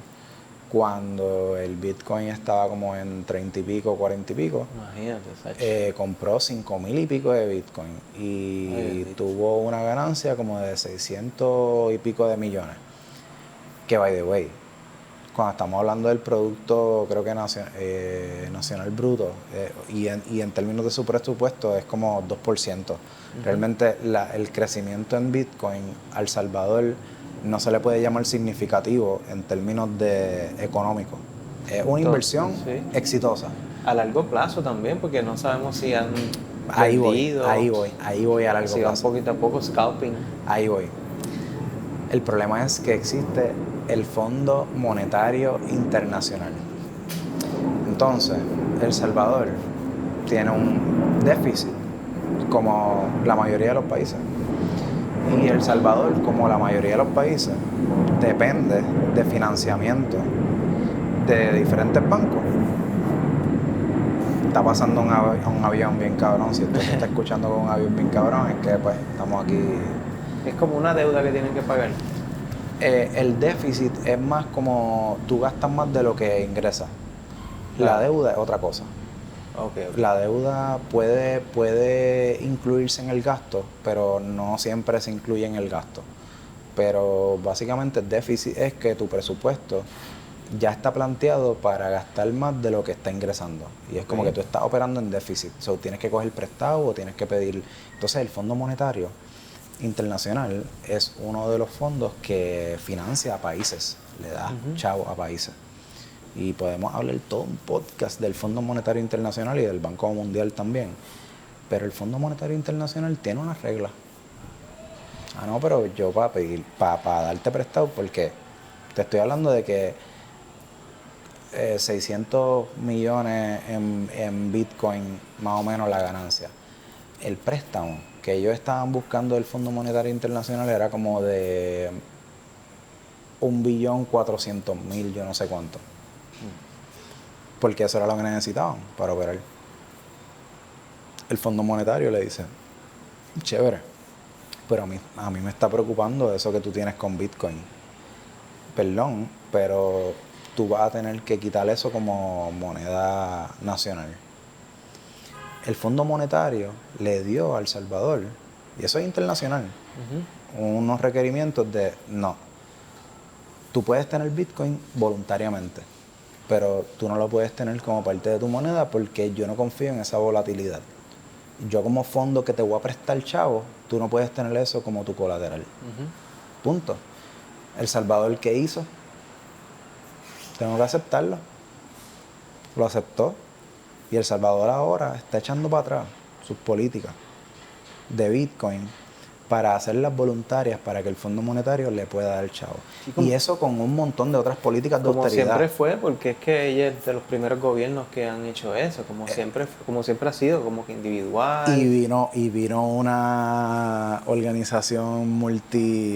Cuando el Bitcoin estaba como en 30 y pico, 40 y pico, imagínate, compró 5,000 y pico de Bitcoin y tuvo una ganancia como de 600 y pico de millones. Que, by the way, cuando estamos hablando del producto, creo que nacional bruto, y en términos de su presupuesto es como 2%. Realmente el crecimiento en Bitcoin a El Salvador no se le puede llamar significativo en términos de económicos. Es una inversión Sí. exitosa. A largo plazo también, porque no sabemos si han Ahí vendido, voy a largo si van plazo. poquito a poco scalping. Ahí voy. El problema es que existe el Fondo Monetario Internacional. Entonces, El Salvador tiene un déficit como la mayoría de los países. Y El Salvador, como la mayoría de los países, depende de financiamiento de diferentes bancos. Está pasando un avión bien cabrón. Si usted se está escuchando con un avión bien cabrón, es que pues estamos aquí. Es como una deuda que tienen que pagar. El déficit es más como tú gastas más de lo que ingresas. Claro. La deuda es otra cosa. Okay. La deuda puede incluirse en el gasto, pero no siempre se incluye en el gasto. Pero básicamente el déficit es que tu presupuesto ya está planteado para gastar más de lo que está ingresando. Y es como que tú estás operando en déficit. O tienes que coger prestado o tienes que pedir. Entonces el Fondo Monetario Internacional es uno de los fondos que financia a países, le da chavo a países. Y podemos hablar todo un podcast del Fondo Monetario Internacional y del Banco Mundial también. Pero el Fondo Monetario Internacional tiene unas reglas. Ah, no, pero yo para pedir, para darte prestado, porque te estoy hablando de que 600 millones en Bitcoin, más o menos la ganancia. El préstamo que ellos estaban buscando del Fondo Monetario Internacional era como de 1.400.000, yo no sé cuánto. Porque eso era lo que necesitaban para operar. El Fondo Monetario le dice, chévere, pero a mí me está preocupando eso que tú tienes con Bitcoin. Perdón, pero tú vas a tener que quitar eso como moneda nacional. El Fondo Monetario le dio a El Salvador, y eso es internacional, unos requerimientos de, no, tú puedes tener Bitcoin voluntariamente, pero tú no lo puedes tener como parte de tu moneda porque yo no confío en esa volatilidad. Yo como fondo que te voy a prestar chavo, tú no puedes tener eso como tu colateral. Punto. El Salvador, ¿qué hizo? Tengo que aceptarlo. Lo aceptó. Y El Salvador ahora está echando para atrás sus políticas de Bitcoin para hacerlas voluntarias para que el Fondo Monetario le pueda dar chavo. Y eso con un montón de otras políticas de austeridad. Como siempre fue, porque es que ella es de los primeros gobiernos que han hecho eso, como siempre ha sido, como que individual. Y vino una organización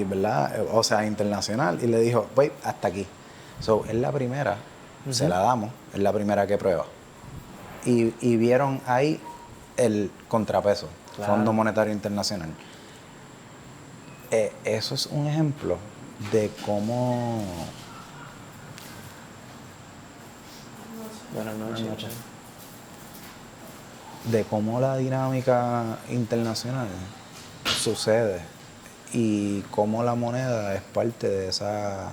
¿verdad? O sea, internacional, y le dijo, voy hasta aquí. So, es la primera, se la damos, es la primera que prueba. Y vieron ahí el contrapeso, claro. Fondo Monetario Internacional. Eso es un ejemplo de cómo... Buenas noches. De cómo la dinámica internacional sucede y cómo la moneda es parte de esa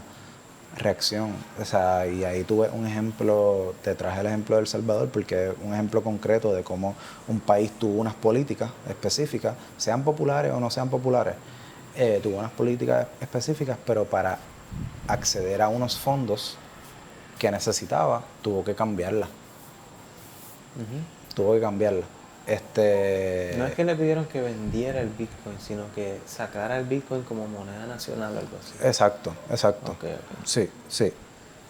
reacción. O sea, y ahí tuve un ejemplo, te traje el ejemplo de El Salvador porque es un ejemplo concreto de cómo un país tuvo unas políticas específicas, sean populares o no sean populares, tuvo unas políticas específicas, pero para acceder a unos fondos que necesitaba, tuvo que cambiarla. Tuvo que cambiarla. No es que le pidieron que vendiera el Bitcoin, sino que sacara el Bitcoin como moneda nacional o algo así. Exacto. Okay. Sí.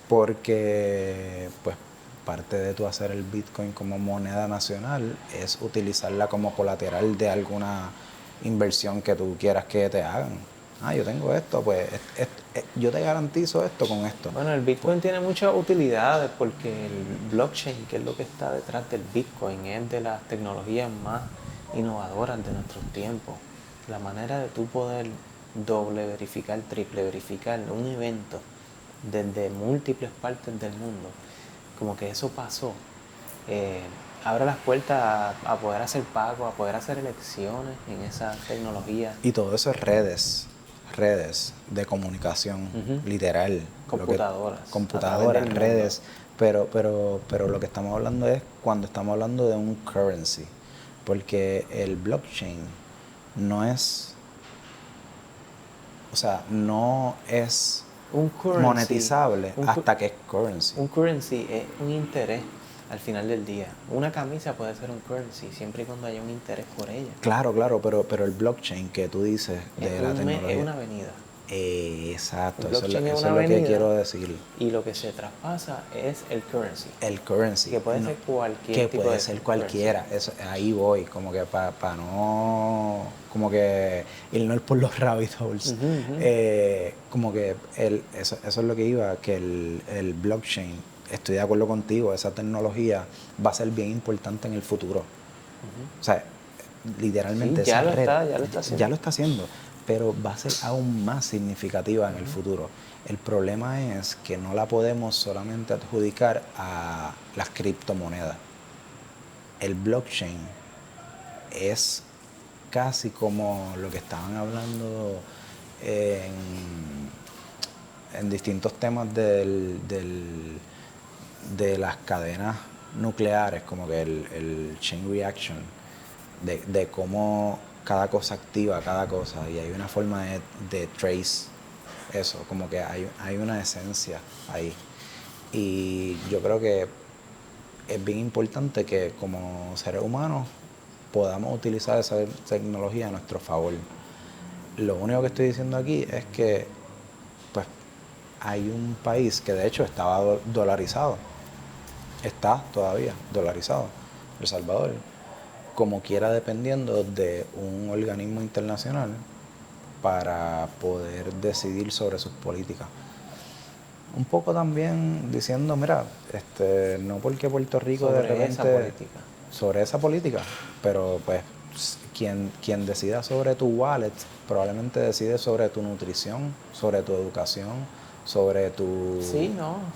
Porque, pues, parte de tu hacer el Bitcoin como moneda nacional es utilizarla como colateral de alguna inversión que tú quieras que te hagan. Yo tengo esto, pues yo te garantizo esto con esto. Bueno, el Bitcoin tiene muchas utilidades porque el blockchain, que es lo que está detrás del Bitcoin, es de las tecnologías más innovadoras de nuestros tiempos. La manera de tú poder doble verificar, triple verificar un evento desde múltiples partes del mundo, como que eso pasó. Abre las puertas a poder hacer pagos, a poder hacer elecciones en esa tecnología. Y todo eso es redes. redes de comunicación, literal. Computadoras. Computadoras, redes. Pero lo que estamos hablando es cuando estamos hablando de un currency. Porque el blockchain no es... O sea, no es monetizable hasta que es currency. Un currency es un interés al final del día. Una camisa puede ser un currency siempre y cuando haya un interés por ella. Claro, pero el blockchain que tú dices de la tecnología... Es una avenida. Exacto, El blockchain eso es lo que quiero decir. Y lo que se traspasa es el currency. El currency. Que puede ser cualquier que tipo puede de ser cualquiera. Eso, ahí voy, como que para no... Como que irnos por los rabbit holes. Como que eso es lo que iba, que el blockchain, estoy de acuerdo contigo, esa tecnología va a ser bien importante en el futuro. O sea, literalmente sí, ya lo está haciendo. Ya lo está haciendo, pero va a ser aún más significativa en el futuro. El problema es que no la podemos solamente adjudicar a las criptomonedas. El blockchain es casi como lo que estaban hablando en distintos temas de las cadenas nucleares, como que el chain reaction, de cómo cada cosa activa cada cosa, y hay una forma de trace eso, como que hay una esencia ahí. Y yo creo que es bien importante que como seres humanos podamos utilizar esa tecnología a nuestro favor. Lo único que estoy diciendo aquí es que pues hay un país que de hecho estaba dolarizado, está todavía dolarizado, El Salvador, como quiera dependiendo de un organismo internacional para poder decidir sobre sus políticas. Un poco también diciendo, mira, no porque Puerto Rico sobre de repente... sobre esa política, pero pues quien decida sobre tu wallet probablemente decide sobre tu nutrición, sobre tu educación, sobre tu... Sí, no. O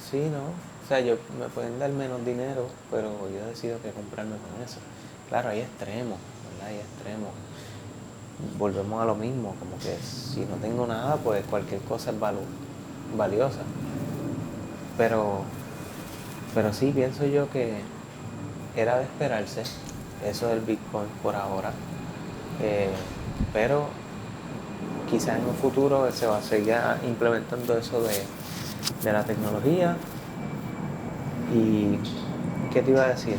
sea, me pueden dar menos dinero, pero yo decido que comprarme con eso. Claro, hay extremos, ¿verdad? Hay extremos. Volvemos a lo mismo, como que si no tengo nada, pues cualquier cosa es valiosa. Pero sí pienso yo que era de esperarse eso del Bitcoin por ahora. Pero quizás en un futuro se va a seguir implementando eso de la tecnología. ¿Y qué te iba a decir?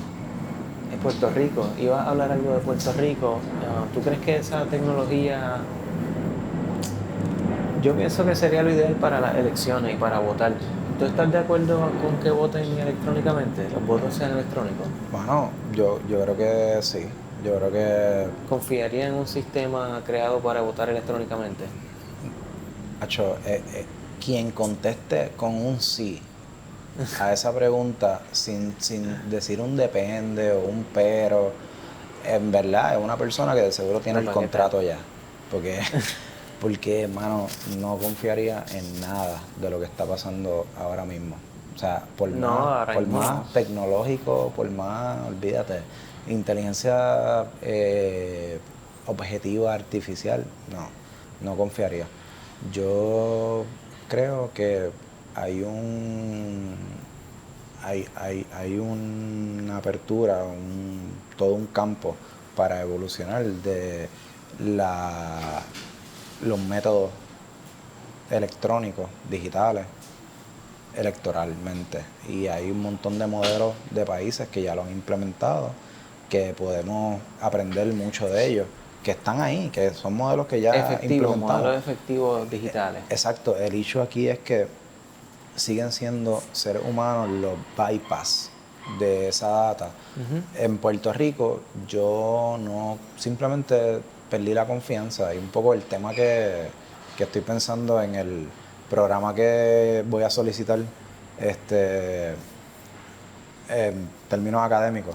En Puerto Rico, iba a hablar algo de Puerto Rico. ¿Tú crees que esa tecnología... Yo pienso que sería lo ideal para las elecciones y para votar. ¿Tú estás de acuerdo con que voten electrónicamente? ¿Los votos sean electrónicos? Bueno, yo creo que sí. Yo creo que... ¿Confiaría en un sistema creado para votar electrónicamente? Acho, quien conteste con un sí a esa pregunta sin decir un depende o un pero, en verdad es una persona que de seguro tiene el contrato ya. Porque, hermano, no confiaría en nada de lo que está pasando ahora mismo. O sea, por más tecnológico, por más, olvídate, inteligencia objetiva artificial, no confiaría. Yo creo que hay una apertura, todo un campo para evolucionar de los métodos electrónicos, digitales, electoralmente. Y hay un montón de modelos de países que ya lo han implementado, que podemos aprender mucho de ellos, que están ahí, que son modelos que ya implementamos. Modelos efectivos digitales. Exacto. El issue aquí es que siguen siendo seres humanos los bypass de esa data. En Puerto Rico yo no, simplemente perdí la confianza, y un poco el tema que estoy pensando en el programa que voy a solicitar en términos académicos.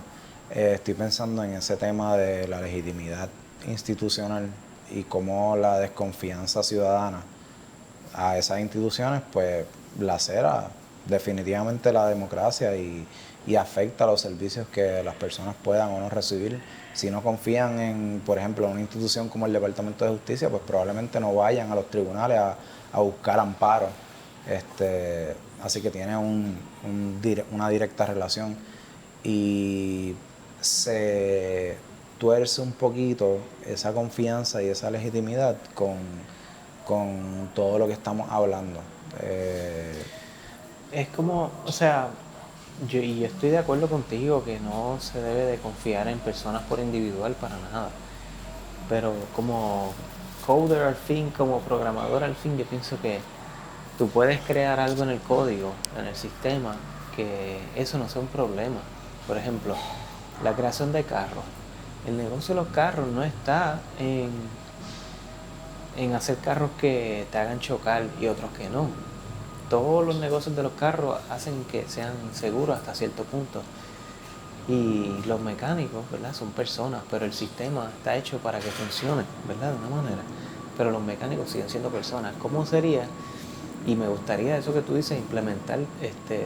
Estoy pensando en ese tema de la legitimidad institucional y cómo la desconfianza ciudadana a esas instituciones pues lacera definitivamente la democracia y afecta los servicios que las personas puedan o no recibir. Si no confían en, por ejemplo, una institución como el Departamento de Justicia, pues probablemente no vayan a los tribunales a buscar amparo. Así que tiene una directa relación y se tuerce un poquito esa confianza y esa legitimidad con todo lo que estamos hablando. Es como, o sea, yo estoy de acuerdo contigo que no se debe de confiar en personas por individual para nada. Pero como coder al fin, como programador al fin, yo pienso que tú puedes crear algo en el código, en el sistema, que eso no sea un problema. Por ejemplo, la creación de carros. El negocio de los carros no está en hacer carros que te hagan chocar y otros que no. Todos los negocios de los carros hacen que sean seguros hasta cierto punto. Y los mecánicos, ¿verdad? Son personas, pero el sistema está hecho para que funcione, ¿verdad? De una manera. Pero los mecánicos siguen siendo personas. ¿Cómo sería? Y me gustaría eso que tú dices, implementar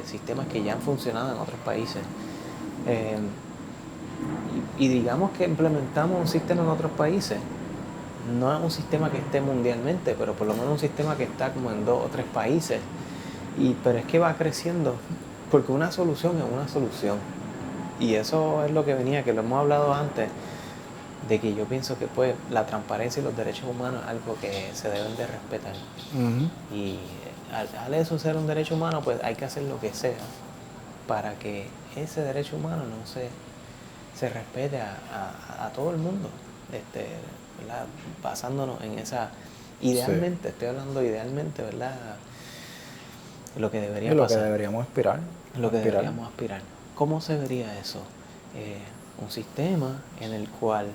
sistemas que ya han funcionado en otros países. Y digamos que implementamos un sistema en otros países. No es un sistema que esté mundialmente, pero por lo menos un sistema que está como en 2 o 3 países. Pero es que va creciendo, porque una solución es una solución. Y eso es lo que venía, que lo hemos hablado antes, de que yo pienso que pues la transparencia y los derechos humanos es algo que se deben de respetar. Y al eso ser un derecho humano, pues hay que hacer lo que sea para que ese derecho humano no se respete a todo el mundo, ¿verdad? Basándonos en esa, idealmente, estoy hablando idealmente, ¿verdad? Lo que debería pasar. Lo que deberíamos aspirar. Deberíamos aspirar. ¿Cómo se vería eso? Un sistema en el cual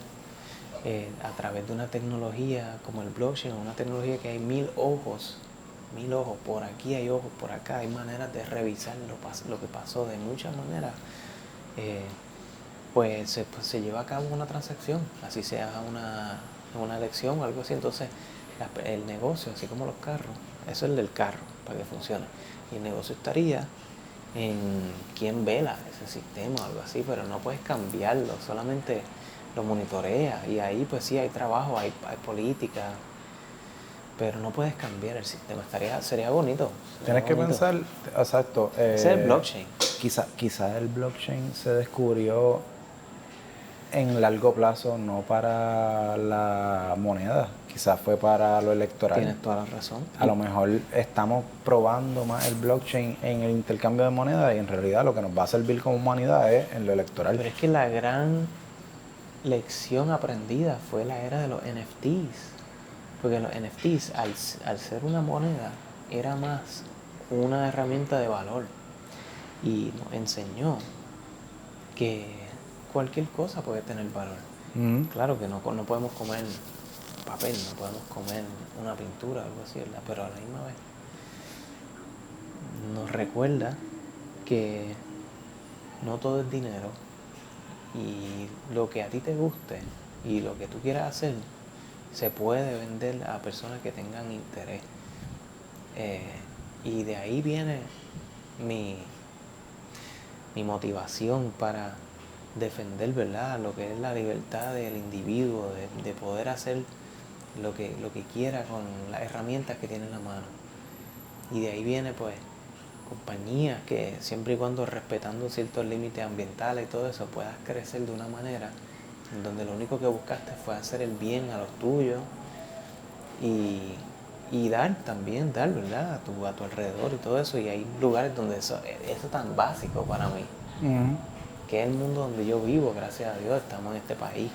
a través de una tecnología como el blockchain, una tecnología que hay 1000 ojos, por aquí hay ojos, por acá hay maneras de revisar lo que pasó de muchas maneras, pues se lleva a cabo una transacción, así sea una elección o algo así. Entonces el negocio, así como los carros, eso es el del carro para que funcione, y el negocio estaría en quién vela ese sistema o algo así, pero no puedes cambiarlo, solamente lo monitorea, y ahí pues sí hay trabajo, hay política, pero no puedes cambiar el sistema. Sería bonito. Tienes que pensar, exacto. Ese es el blockchain. Quizá el blockchain se descubrió en largo plazo, no para la moneda, quizás fue para lo electoral. Tienes toda la razón. A lo mejor estamos probando más el blockchain en el intercambio de moneda y en realidad lo que nos va a servir como humanidad es en lo electoral. Pero es que la gran lección aprendida fue la era de los NFTs. Porque los NFTs, al ser una moneda, era más una herramienta de valor. Y nos enseñó que cualquier cosa puede tener valor. Claro que no podemos comer papel, no podemos comer una pintura o algo así, ¿verdad? Pero a la misma vez nos recuerda que no todo es dinero, y lo que a ti te guste y lo que tú quieras hacer se puede vender a personas que tengan interés. Y de ahí viene mi motivación para defender, ¿verdad?, lo que es la libertad del individuo, de poder hacer lo que quiera con las herramientas que tiene en la mano. Y de ahí viene pues compañías que siempre y cuando respetando ciertos límites ambientales y todo eso puedas crecer de una manera en donde lo único que buscaste fue hacer el bien a los tuyos y dar, ¿verdad?, a tu alrededor y todo eso. Y hay lugares donde eso es tan básico para mí, que es el mundo donde yo vivo, gracias a Dios. Estamos en este país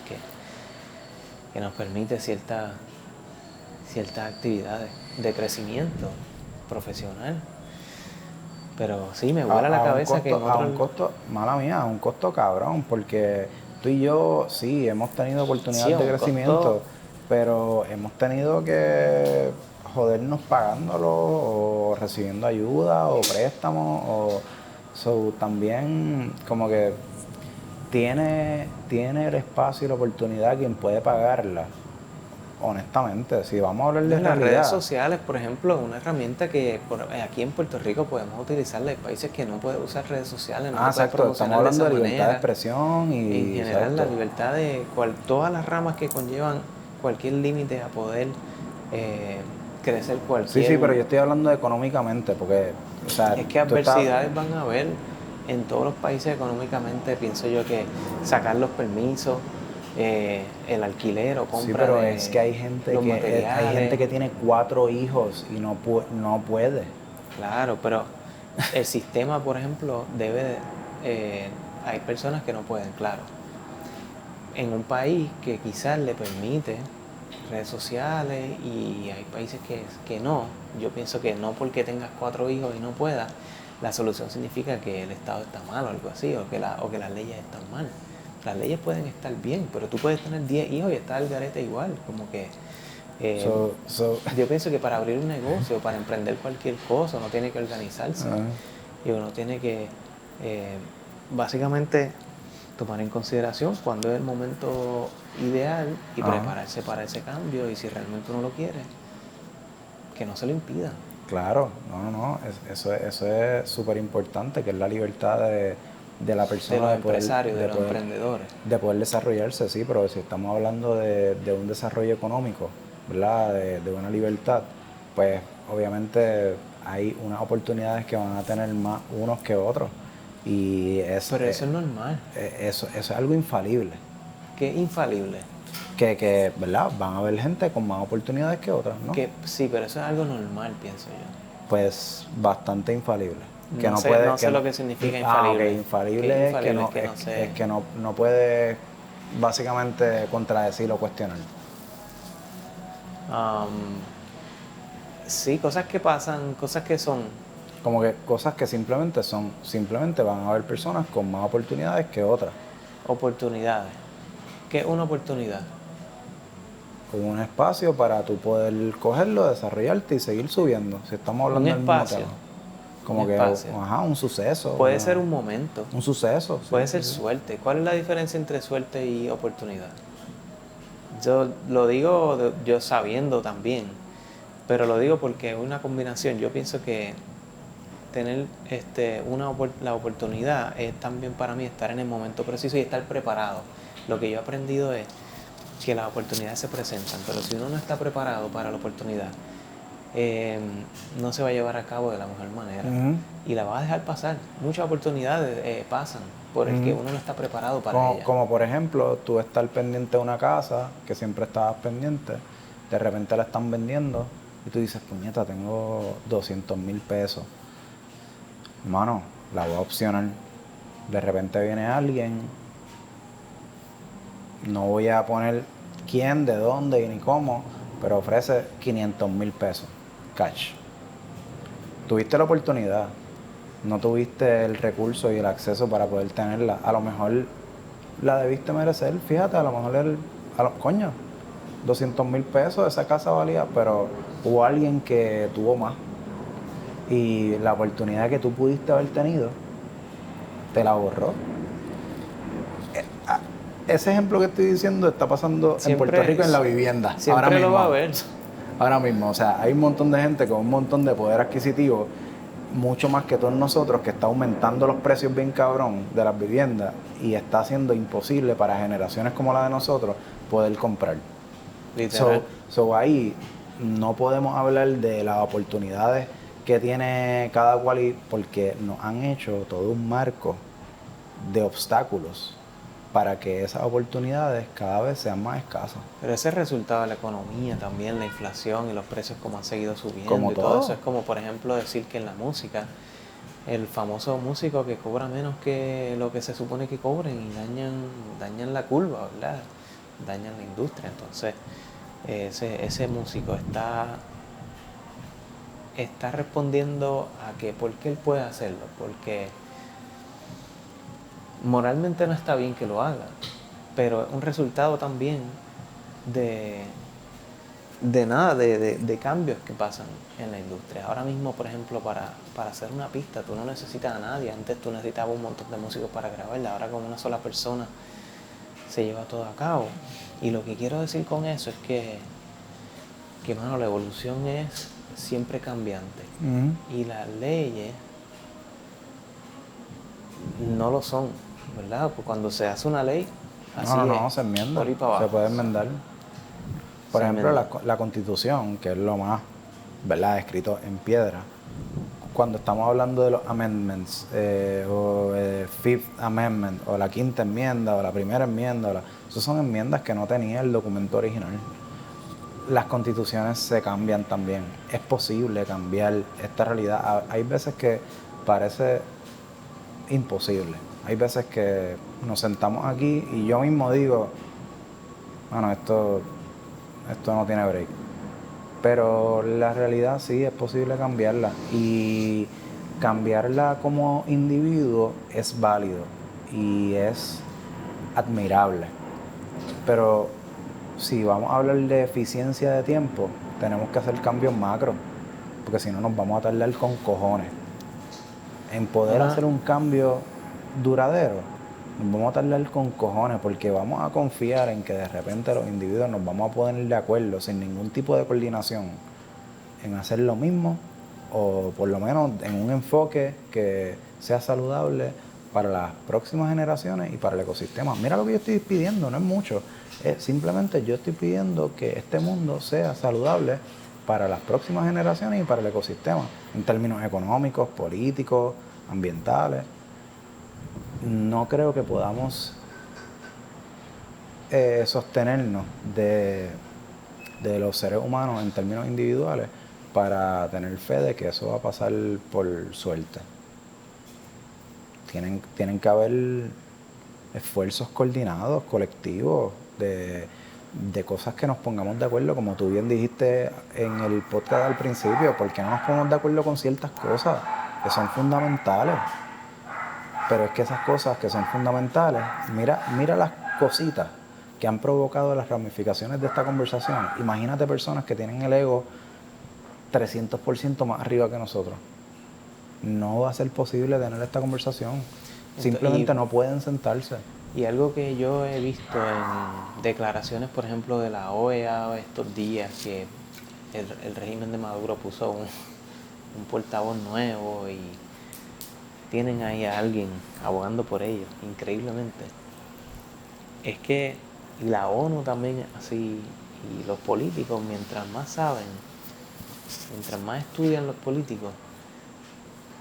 que nos permite ciertas actividades de crecimiento profesional. Pero sí, me vuela la cabeza que en a un costo, mala mía, a un costo cabrón, porque tú y yo sí hemos tenido oportunidades de crecimiento, pero hemos tenido que jodernos pagándolo o recibiendo ayuda o préstamos también como que tiene el espacio y la oportunidad quien puede pagarla honestamente, si vamos a hablar de En las redes realidad, sociales, por ejemplo, una herramienta que aquí en Puerto Rico podemos utilizarla. Hay países que no pueden usar redes sociales, no se puede exacto, estamos promocionar de hablando esa de libertad de manera. expresión En y general, la exacto. libertad de todas las ramas que conllevan cualquier límite a poder crecer Sí, cualquier... sí, pero yo estoy hablando económicamente, porque, o sea, Es que tú estás... adversidades van a haber en todos los países económicamente. Pienso yo que sacar los permisos, el alquiler o Sí, compra pero de es que los hay gente materiales. que tiene 4 hijos y no puede. Claro, pero el sistema, por ejemplo, hay personas que no pueden, claro. En un país que quizás le permite redes sociales y hay países que no, yo pienso que no porque tengas 4 hijos y no puedas, la solución significa que el Estado está mal o algo así, o que las leyes están mal. Las leyes pueden estar bien, pero tú puedes tener 10 hijos y estar al garete igual, como que... eh, yo pienso que para abrir un negocio, para emprender cualquier cosa, uno tiene que organizarse y uno tiene que básicamente tomar en consideración cuándo es el momento ideal y prepararse para ese cambio, y si realmente uno lo quiere, que no se lo impida. Claro, no, eso es súper importante, que es la libertad de la De persona los empresarios, de los emprendedores. de poder desarrollarse, sí, pero si estamos hablando de un desarrollo económico, ¿verdad? De una libertad, pues obviamente hay unas oportunidades que van a tener más unos que otros. Y Pero eso es normal, eso es algo infalible. que es infalible. ¿Verdad? Van a haber gente con más oportunidades que otras, ¿no? Que sí, pero eso es algo normal, pienso yo. Pues bastante infalible. Que No no sé, puede, no que sé no, lo que significa infalible. ok, infalible es que no, que no sé. es que no puede básicamente contradecir o cuestionar. Sí, cosas que pasan, cosas que son Como que cosas que simplemente van a haber personas con más oportunidades que otras. oportunidades. ¿Qué es una oportunidad? Con un espacio para tú poder cogerlo, desarrollarte y seguir subiendo. Si estamos Un hablando del mismo espacio. tema. Como Un que, espacio. un suceso. Puede ser un momento. Un suceso, sí. Puede ser Sí. suerte. ¿Cuál es la diferencia entre suerte y oportunidad? Yo lo digo yo sabiendo también, pero lo digo porque es una combinación. Yo pienso que tener la oportunidad es también para mí estar en el momento preciso y estar preparado. Lo que yo he aprendido es que las oportunidades se presentan, pero si uno no está preparado para la oportunidad, no se va a llevar a cabo de la mejor manera. Y la va a dejar pasar. Muchas oportunidades pasan por el que uno no está preparado para ellas. Como por ejemplo, tú estar pendiente de una casa, que siempre estabas pendiente, de repente la están vendiendo y tú dices, puñeta, tengo 200,000 pesos. Mano, la voy a opcionar. De repente viene alguien, no voy a poner quién, de dónde y ni cómo, pero ofrece 500,000 pesos, cash. Tuviste la oportunidad, no tuviste el recurso y el acceso para poder tenerla. A lo mejor la debiste merecer, fíjate, a lo mejor coño, 200,000 pesos esa casa valía, pero hubo alguien que tuvo más. Y la oportunidad que tú pudiste haber tenido, te la borró. Ese ejemplo que estoy diciendo está pasando en Puerto Rico en la vivienda. Siempre ahora mismo, lo va a haber. Ahora mismo, o sea, hay un montón de gente con un montón de poder adquisitivo, mucho más que todos nosotros, que está aumentando los precios bien cabrón de las viviendas y está haciendo imposible para generaciones como la de nosotros poder comprar. Literal. So ahí no podemos hablar de las oportunidades que tiene cada cual porque nos han hecho todo un marco de obstáculos para que esas oportunidades cada vez sean más escasas. Pero ese es resultado de la economía también, la inflación y los precios como han seguido subiendo. Como y todo eso es como, por ejemplo, decir que en la música, el famoso músico que cobra menos que lo que se supone que cobren y dañan la curva, ¿verdad? Dañan la industria. Entonces, ese músico está respondiendo a que por qué él puede hacerlo, porque moralmente no está bien que lo haga, pero es un resultado también de cambios que pasan en la industria. Ahora mismo, por ejemplo, para hacer una pista, tú no necesitas a nadie. Antes tú necesitabas un montón de músicos para grabarla. Ahora con una sola persona se lleva todo a cabo. Y lo que quiero decir con eso es que que, mano, la evolución es siempre cambiante. Y las leyes no lo son, ¿verdad? Pues cuando se hace una ley, así No, es, se enmienda, por ahí para abajo. se puede enmendar. Por Se ejemplo, enmienda. la Constitución, que es lo más, ¿verdad?, escrito en piedra. Cuando estamos hablando de los amendments, o Fifth Amendment, o la quinta enmienda, o la primera enmienda, esas son enmiendas que no tenía el documento original. Las constituciones se cambian también. Es posible cambiar esta realidad. Hay veces que parece imposible. Hay veces que nos sentamos aquí y yo mismo digo, bueno, esto no tiene break. Pero la realidad sí es posible cambiarla, y cambiarla como individuo es válido y es admirable. Pero si vamos a hablar de eficiencia de tiempo, tenemos que hacer cambios macro, porque si no nos vamos a tardar con cojones. En poder hacer un cambio duradero, nos vamos a tardar con cojones, porque vamos a confiar en que de repente los individuos nos vamos a poner de acuerdo sin ningún tipo de coordinación en hacer lo mismo, o por lo menos en un enfoque que sea saludable para las próximas generaciones y para el ecosistema. Mira lo que yo estoy pidiendo, no es mucho. Simplemente yo estoy pidiendo que este mundo sea saludable para las próximas generaciones y para el ecosistema, en términos económicos, políticos, ambientales. No creo que podamos sostenernos de los seres humanos en términos individuales para tener fe de que eso va a pasar por suerte. Tienen que haber esfuerzos coordinados, colectivos, de cosas que nos pongamos de acuerdo, como tú bien dijiste en el podcast al principio. ¿Por qué no nos ponemos de acuerdo con ciertas cosas que son fundamentales? Pero es que esas cosas que son fundamentales, mira las cositas que han provocado las ramificaciones de esta conversación. Imagínate personas que tienen el ego 300% más arriba que nosotros. No va a ser posible tener esta conversación. Simplemente no pueden sentarse. Y algo que yo he visto en declaraciones, por ejemplo, de la OEA estos días, que el régimen de Maduro puso un portavoz nuevo y tienen ahí a alguien abogando por ellos, increíblemente. Es que la ONU también así, y los políticos, mientras más saben, mientras más estudian los políticos,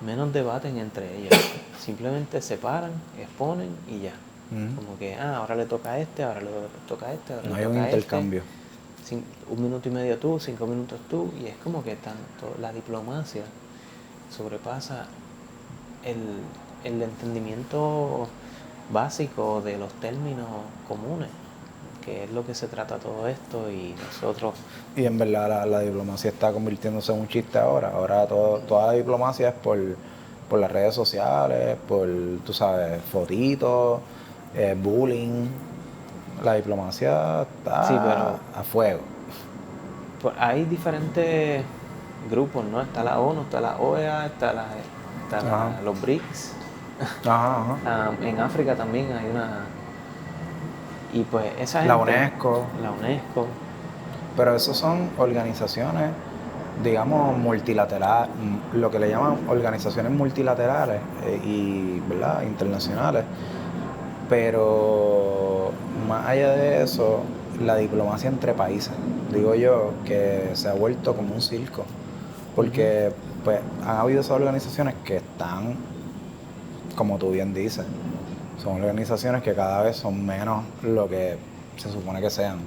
menos debaten entre ellos. Simplemente se paran, exponen y ya. Como que, ahora le toca a este, ahora le toca a este, ahora no le hay toca un a intercambio. este. 1 minuto y medio tú, 5 minutos tú, y es como que tanto la diplomacia sobrepasa el entendimiento básico de los términos comunes, que es lo que se trata todo esto. Y nosotros... Y en verdad la diplomacia está convirtiéndose en un chiste ahora. Ahora toda la diplomacia es por las redes sociales, por, tú sabes, fotitos, bullying. La diplomacia está Sí, pero a fuego. pues hay diferentes grupos, ¿no? Está la ONU, está la OEA, está los BRICS. En África también hay una... Y pues esa gente... La UNESCO. La UNESCO. Pero esos son organizaciones, digamos, multilaterales, lo que le llaman organizaciones multilaterales y, ¿verdad?, internacionales. Pero más allá de eso, la diplomacia entre países, digo yo, que se ha vuelto como un circo. Porque pues han habido esas organizaciones que están, como tú bien dices, son organizaciones que cada vez son menos lo que se supone que sean.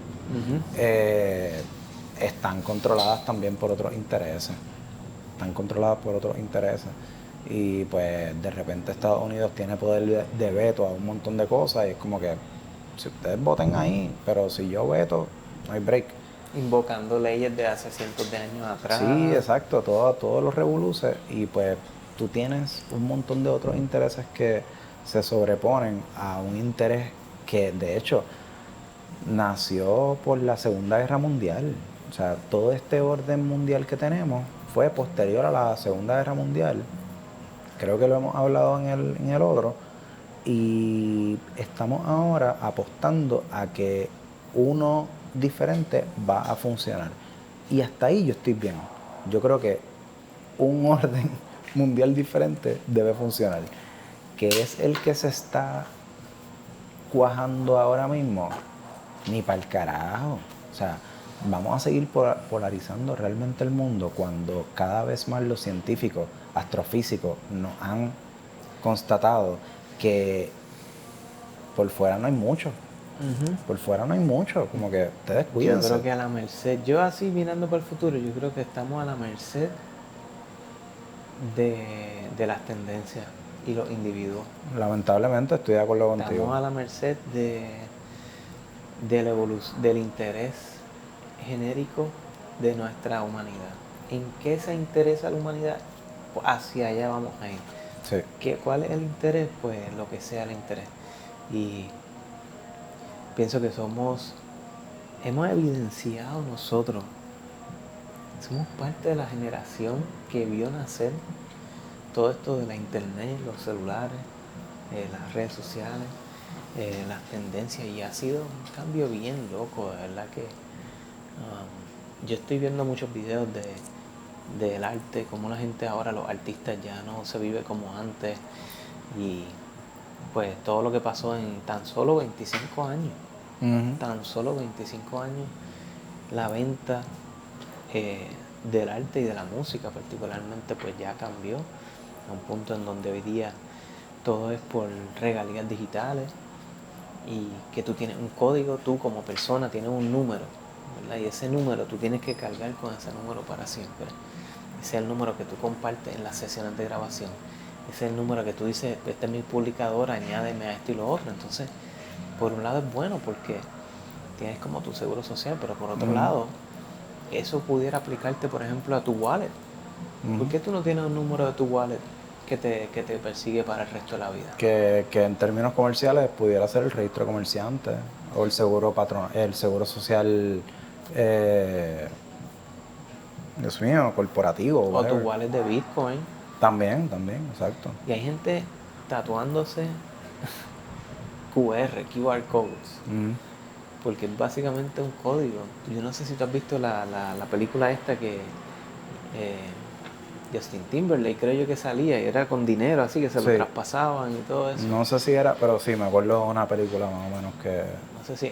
Están controladas también por otros intereses. Y pues de repente Estados Unidos tiene poder de veto a un montón de cosas, y es como que si ustedes voten ahí, pero si yo veto, no hay break. Invocando leyes de hace cientos de años atrás. Sí, exacto, todos los revoluces, y pues tú tienes un montón de otros intereses que se sobreponen a un interés que de hecho nació por la Segunda Guerra Mundial. O sea, todo este orden mundial que tenemos fue posterior a la Segunda Guerra Mundial. Creo que lo hemos hablado en el otro. Y estamos ahora apostando a que uno diferente va a funcionar. Y hasta ahí yo estoy bien. Yo creo que un orden mundial diferente debe funcionar. ¿Que es el que se está cuajando ahora mismo? Ni para el carajo. O sea, vamos a seguir polarizando realmente el mundo cuando cada vez más los científicos, astrofísicos, nos han constatado que por fuera no hay mucho. Por fuera no hay mucho. Como que ustedes Yo cuídense. creo que a la merced, yo así mirando para el futuro, yo creo que estamos a la merced de las tendencias y los individuos. Lamentablemente estoy de acuerdo contigo. Estamos a la merced del interés genérico de nuestra humanidad. ¿En qué se interesa la humanidad? Pues hacia allá vamos a ir. Sí. ¿Cuál es el interés? Pues lo que sea el interés. Y pienso que hemos evidenciado nosotros, somos parte de la generación que vio nacer todo esto de la internet, los celulares, las redes sociales, las tendencias, y ha sido un cambio bien loco, de verdad que yo estoy viendo muchos videos del arte, como la gente ahora, los artistas ya no se vive como antes, y pues todo lo que pasó en tan solo 25 años, tan solo 25 años, la venta del arte y de la música particularmente pues ya cambió a un punto en donde hoy día todo es por regalías digitales, y que tú tienes un código, tú como persona tienes un número, ¿verdad? Y ese número tú tienes que cargar con ese número para siempre. Ese es el número que tú compartes en las sesiones de grabación. Ese es el número que tú dices, esta es mi publicadora, añádeme a esto y lo otro. Entonces, por un lado es bueno porque tienes como tu seguro social, pero por otro lado, eso pudiera aplicarte, por ejemplo, a tu wallet. ¿Por qué tú no tienes un número de tu wallet que te persigue para el resto de la vida? Que en términos comerciales pudiera ser el registro de comerciante o el seguro el seguro social, Dios mío, corporativo. O tu Whatever. wallet de Bitcoin. También, exacto. Y hay gente tatuándose QR codes, porque es básicamente un código. Yo no sé si tú has visto la película esta que Justin Timberlake, creo yo, que salía y era con dinero, así que se lo traspasaban y todo eso. No sé si era, pero sí, me acuerdo de una película más o menos que... No sé si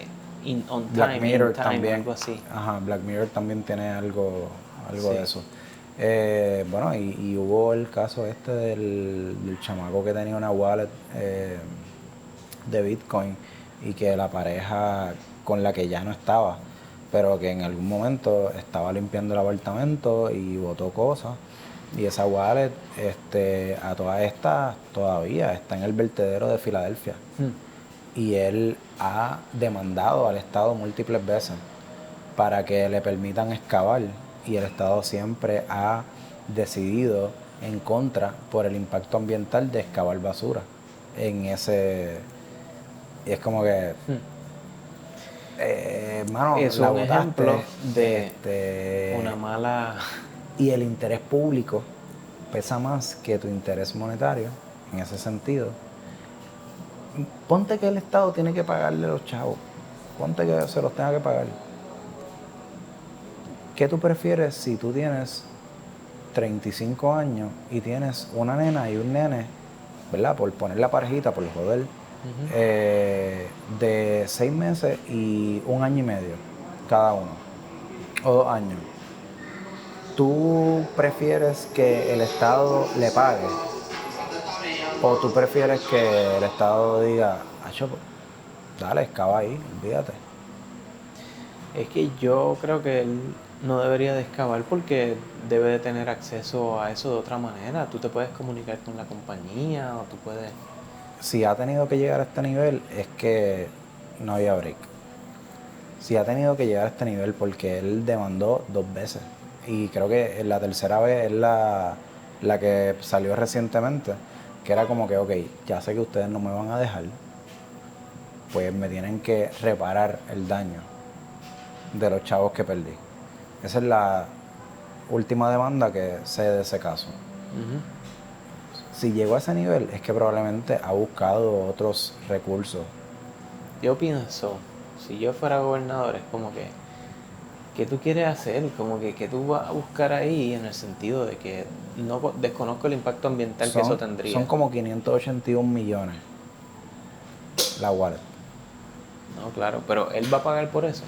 Black Mirror In Time, también, algo así. Ajá, Black Mirror también tiene algo Sí. de eso. Bueno, y hubo el caso este del chamaco que tenía una wallet de Bitcoin y que la pareja con la que ya no estaba, pero que en algún momento estaba limpiando el apartamento y botó cosas. Y esa wallet, a todas estas, todavía está en el vertedero de Filadelfia. Y él ha demandado al Estado múltiples veces para que le permitan excavar. Y el Estado siempre ha decidido en contra por el impacto ambiental de excavar basura en ese... Y es como que... hermano, es la un botaste, ejemplo de una mala... Y el interés público pesa más que tu interés monetario, en ese sentido. Ponte que el Estado tiene que pagarle a los chavos. Ponte que se los tenga que pagar. ¿Qué tú prefieres si tú tienes 35 años y tienes una nena y un nene, ¿verdad? Por poner la parejita, por joder, de 6 meses y 1 año y medio cada uno, o 2 años. ¿Tú prefieres que el Estado le pague? ¿O tú prefieres que el Estado diga, acho, dale, excava ahí, olvídate? Es que yo creo que él no debería de excavar porque debe de tener acceso a eso de otra manera. Tú te puedes comunicar con la compañía o tú puedes... Si ha tenido que llegar a este nivel es que no había break. Si ha tenido que llegar a este nivel porque él demandó 2 veces. Y creo que la tercera vez es la que salió recientemente, que era como que, ok, ya sé que ustedes no me van a dejar, pues me tienen que reparar el daño de los chavos que perdí. Esa es la última demanda que sé de ese caso. Si llegó a ese nivel es que probablemente ha buscado otros recursos. Yo pienso, si yo fuera gobernador, es como que ¿qué tú quieres hacer? Como que ¿qué tú vas a buscar ahí en el sentido de que desconozco el impacto ambiental que eso tendría? Son como 581 millones la wallet. No, claro, pero él va a pagar por eso.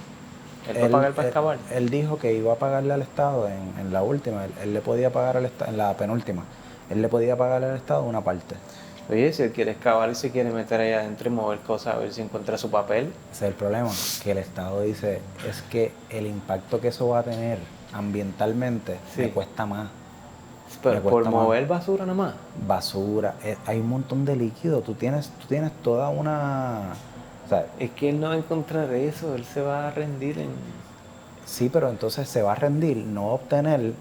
Él va a pagar para excavar. Él dijo que iba a pagarle al Estado en la última, él le podía pagar al Estado, en la penúltima, él le podía pagar al Estado una parte. Oye, si él quiere excavar y se quiere meter ahí adentro y mover cosas a ver si encuentra su papel. Ese es el problema, que el Estado dice, es que el impacto que eso va a tener ambientalmente me cuesta más. Pero por mover basura nada más. Basura, hay un montón de líquido, tú tienes toda una... O sea, es que él no va a encontrar eso, él se va a rendir en... Sí, pero entonces se va a rendir, no va a obtener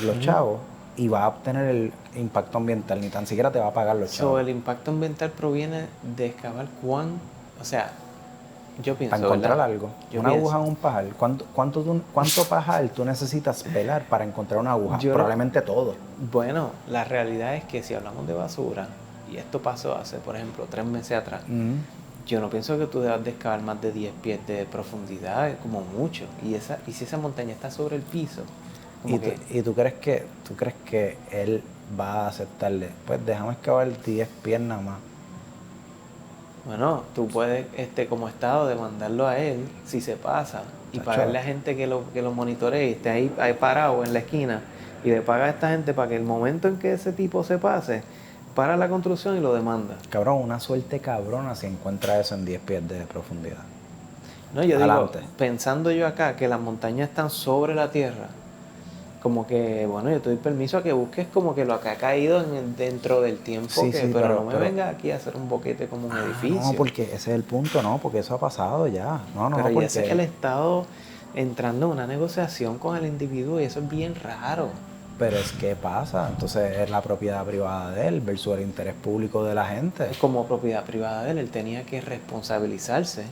los chavos y va a obtener el impacto ambiental, ni tan siquiera te va a pagar los chavos. El impacto ambiental proviene de excavar o sea, yo pienso, para encontrar ¿verdad? algo, una aguja en un pajar. ¿Cuánto pajar tú necesitas pelar para encontrar una aguja? Probablemente todo. Bueno, la realidad es que si hablamos de basura, y esto pasó hace, por ejemplo, 3 meses atrás, yo no pienso que tú debas de excavar más de 10 pies de profundidad, como mucho. Y si esa montaña está sobre el piso, ¿Y tú crees que él va a aceptarle? Pues déjame excavar 10 pies nada más. Bueno, tú puedes, como Estado, demandarlo a él si se pasa y pagarle a gente que lo monitoree y esté ahí parado en la esquina y le paga a esta gente para que el momento en que ese tipo se pase, para la construcción y lo demanda. Cabrón, una suerte cabrona si encuentra eso en 10 pies de profundidad. No, yo digo, pensando yo acá que las montañas están sobre la tierra, como que, bueno, yo te doy permiso a que busques como que lo que ha caído dentro del tiempo, pero no me venga aquí a hacer un boquete como un edificio. No, porque ese es el punto, no, porque eso ha pasado ya. Pero ya sé que el Estado entrando en una negociación con el individuo y eso es bien raro. Pero es que pasa, entonces es la propiedad privada de él versus el interés público de la gente. Como propiedad privada de él tenía que responsabilizarse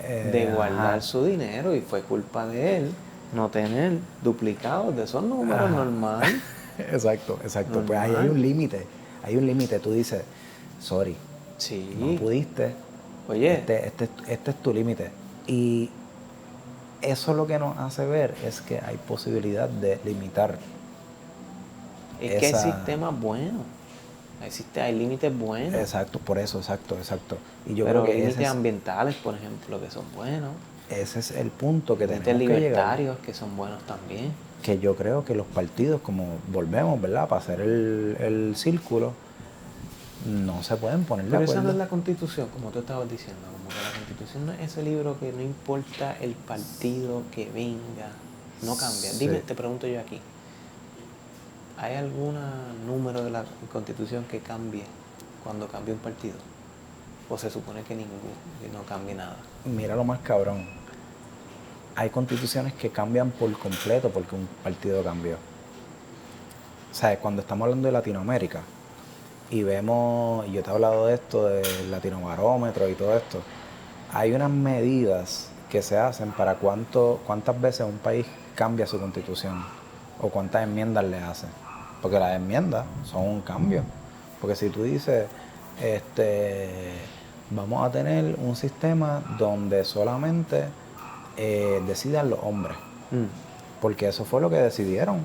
de guardar su dinero y fue culpa de él no tener duplicados de esos números normal. Exacto. Normal. Pues ahí hay un límite, tú dices, sorry, no pudiste, oye, este es tu límite. Y eso lo que nos hace ver es que hay posibilidad de limitar. Es que hay sistemas buenos. Hay límites buenos. Exacto, por eso, exacto. Y yo pero creo que hay límites ambientales, por ejemplo, que son buenos. Ese es el punto que tenemos que llegar. libertarios que son buenos también. Que yo creo que los partidos, como volvemos, ¿verdad? Para hacer el círculo, no se pueden poner de acuerdo. Pero esa no es la Constitución, como tú estabas diciendo. Como que la Constitución no es ese libro que no importa el partido que venga, no cambia. Dime, te pregunto yo aquí. ¿Hay algún número de la Constitución que cambie cuando cambie un partido? ¿O se supone que no cambie nada? Mira lo más cabrón. Hay constituciones que cambian por completo porque un partido cambió. O sea, cuando estamos hablando de Latinoamérica y vemos, y yo te he hablado de esto, del Latinobarómetro y todo esto, hay unas medidas que se hacen para cuántas veces un país cambia su constitución o cuántas enmiendas le hace. Porque las enmiendas son un cambio. Porque si tú dices, vamos a tener un sistema donde solamente decidan los hombres. Porque eso fue lo que decidieron.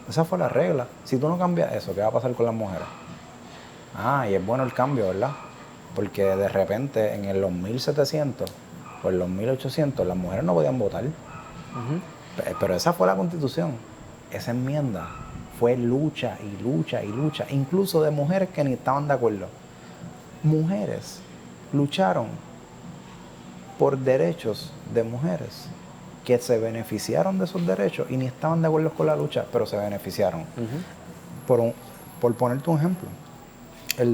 Esa fue la regla. Si tú no cambias eso, ¿qué va a pasar con las mujeres? Y es bueno el cambio, ¿verdad? Porque de repente en los 1700 o en los 1800 las mujeres no podían votar. Pero esa fue la Constitución. Esa enmienda fue lucha y lucha y lucha, incluso de mujeres que ni estaban de acuerdo. Mujeres lucharon por derechos de mujeres que se beneficiaron de esos derechos y ni estaban de acuerdo con la lucha, pero se beneficiaron. Por ponerte un ejemplo, el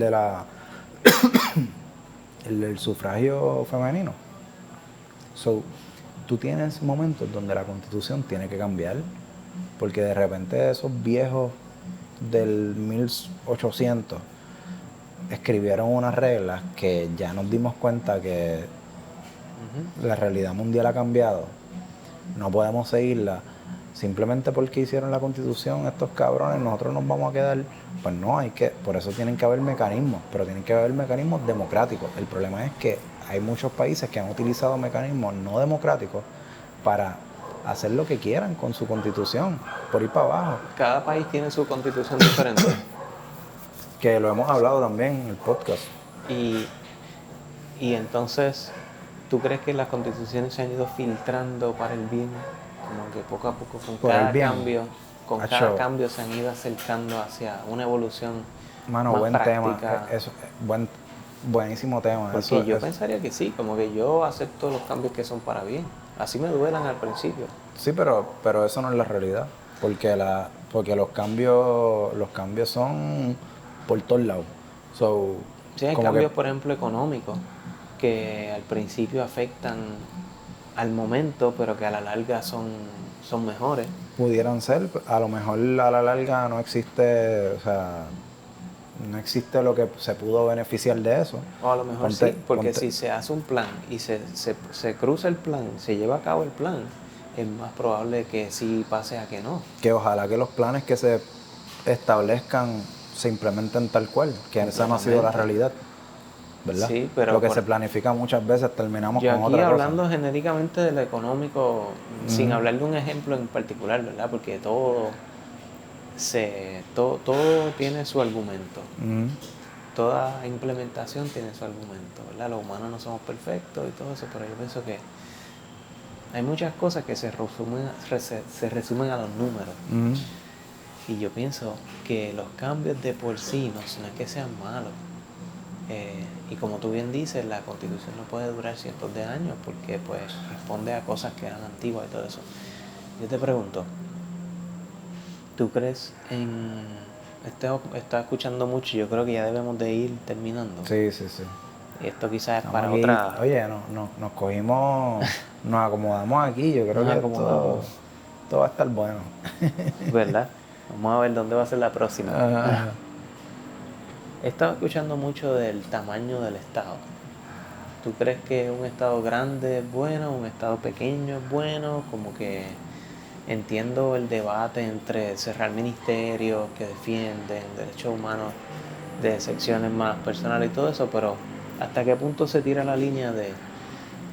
del sufragio femenino. Tú tienes momentos donde la Constitución tiene que cambiar, porque de repente esos viejos del 1800 escribieron unas reglas que ya nos dimos cuenta que la realidad mundial ha cambiado. No podemos seguirla simplemente porque hicieron la Constitución estos cabrones, nosotros nos vamos a quedar. Pues no, por eso tienen que haber mecanismos, pero tienen que haber mecanismos democráticos. El problema es que hay muchos países que han utilizado mecanismos no democráticos para hacer lo que quieran con su constitución, por ir para abajo. Cada país tiene su constitución diferente. Que lo hemos hablado también en el podcast. Y entonces, ¿tú crees que las constituciones se han ido filtrando para el bien? Como que poco a poco Por el bien. cada cambio se han ido acercando hacia una evolución Mano, más buen práctica. tema. Buenísimo tema. Porque yo pensaría que sí, como que yo acepto los cambios que son para bien. Así me duelan al principio. Sí, pero eso no es la realidad. Porque los cambios son por todos lados. So, Sí, hay cambios, por ejemplo, económicos, que al principio afectan al momento, pero que a la larga son mejores. pudieran ser, a lo mejor a la larga no existe, o sea, no existe lo que se pudo beneficiar de eso. O a lo mejor sí, porque si se hace un plan y se cruza el plan, se lleva a cabo el plan, es más probable que sí pase a que no. Que ojalá que los planes que se establezcan se implementen tal cual, que esa no ha sido la realidad, ¿verdad? Sí, pero lo que se planifica muchas veces terminamos con otra cosa. Yo aquí hablando genéricamente de lo económico, sin hablar de un ejemplo en particular, ¿verdad? Porque todo tiene su argumento. Toda implementación tiene su argumento, ¿verdad? Los humanos no somos perfectos y todo eso, pero yo pienso que hay muchas cosas que se resumen a los números. Y yo pienso que los cambios de por sí no es que sean malos. Y como tú bien dices, la Constitución no puede durar cientos de años porque pues responde a cosas que eran antiguas y todo eso. Yo te pregunto, ¿tú crees en... Estaba escuchando mucho y yo creo que ya debemos de ir terminando. Sí. Y esto quizás es Estamos para aquí, otra... Oye, nos cogimos, nos acomodamos aquí, yo creo que todo va a estar bueno. ¿Verdad? Vamos a ver dónde va a ser la próxima. He estado escuchando mucho del tamaño del estado. ¿Tú crees que un estado grande es bueno, un estado pequeño es bueno? Como que entiendo el debate entre cerrar ministerios que defienden derechos humanos de secciones más personales y todo eso, pero ¿hasta qué punto se tira la línea de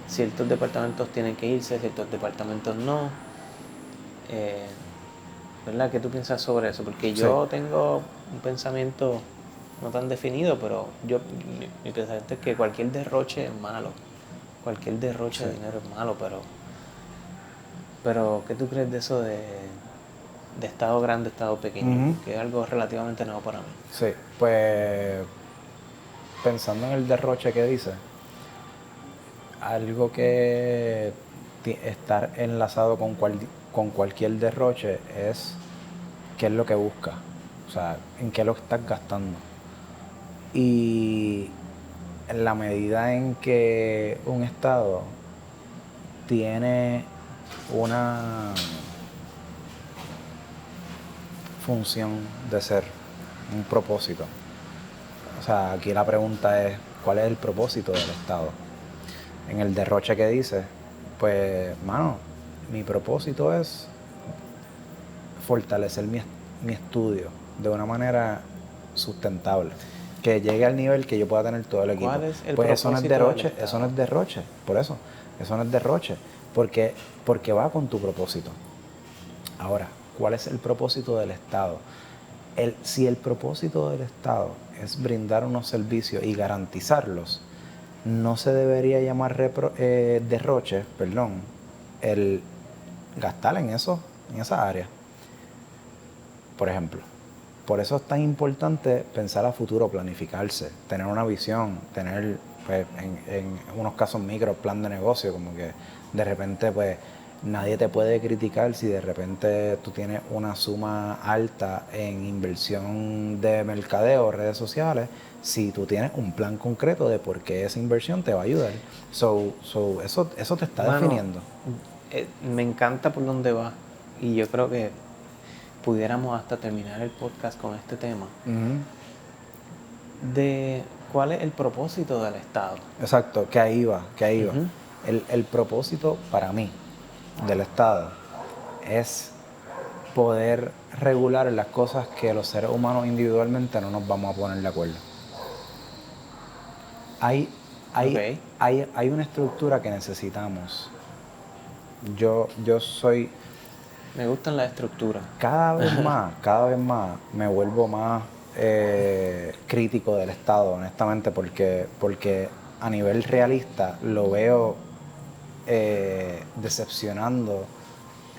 ciertos departamentos tienen que irse, ciertos departamentos no? ¿Verdad? ¿Qué tú piensas sobre eso? Porque yo tengo un pensamiento no tan definido, pero mi pensamiento es que cualquier derroche es malo. Cualquier derroche de dinero es malo, pero ¿qué tú crees de eso de estado grande, estado pequeño? Que es algo relativamente nuevo para mí. Sí, pues pensando en el derroche que dice, algo que estar enlazado con cualquier derroche es qué es lo que busca, o sea, en qué lo estás gastando. Y en la medida en que un estado tiene una función de ser, un propósito. O sea, aquí la pregunta es, ¿cuál es el propósito del estado? En el derroche que dice, pues, mano, mi propósito es fortalecer mi estudio de una manera sustentable, que llegue al nivel que yo pueda tener todo el equipo. ¿Cuál es el pues eso no es derroche, eso no es derroche, por eso no es derroche, porque va con tu propósito. Ahora, ¿cuál es el propósito del Estado? Si el propósito del Estado es brindar unos servicios y garantizarlos, no se debería llamar derroche, el gastar en esa área. Por ejemplo, por eso es tan importante pensar a futuro, planificarse, tener una visión, tener, pues, en unos casos micro, plan de negocio, como que de repente, pues, nadie te puede criticar si de repente tú tienes una suma alta en inversión de mercadeo, redes sociales, si tú tienes un plan concreto de por qué esa inversión te va a ayudar. Eso te está definiendo. Me encanta por dónde va y yo creo que pudiéramos hasta terminar el podcast con este tema de cuál es el propósito del Estado. Exacto, que ahí va. El propósito para mí del Estado es poder regular las cosas que los seres humanos individualmente no nos vamos a poner de acuerdo. Hay una estructura que necesitamos Yo soy Me gustan las estructuras. cada vez más me vuelvo más crítico del Estado, honestamente, porque a nivel realista lo veo decepcionando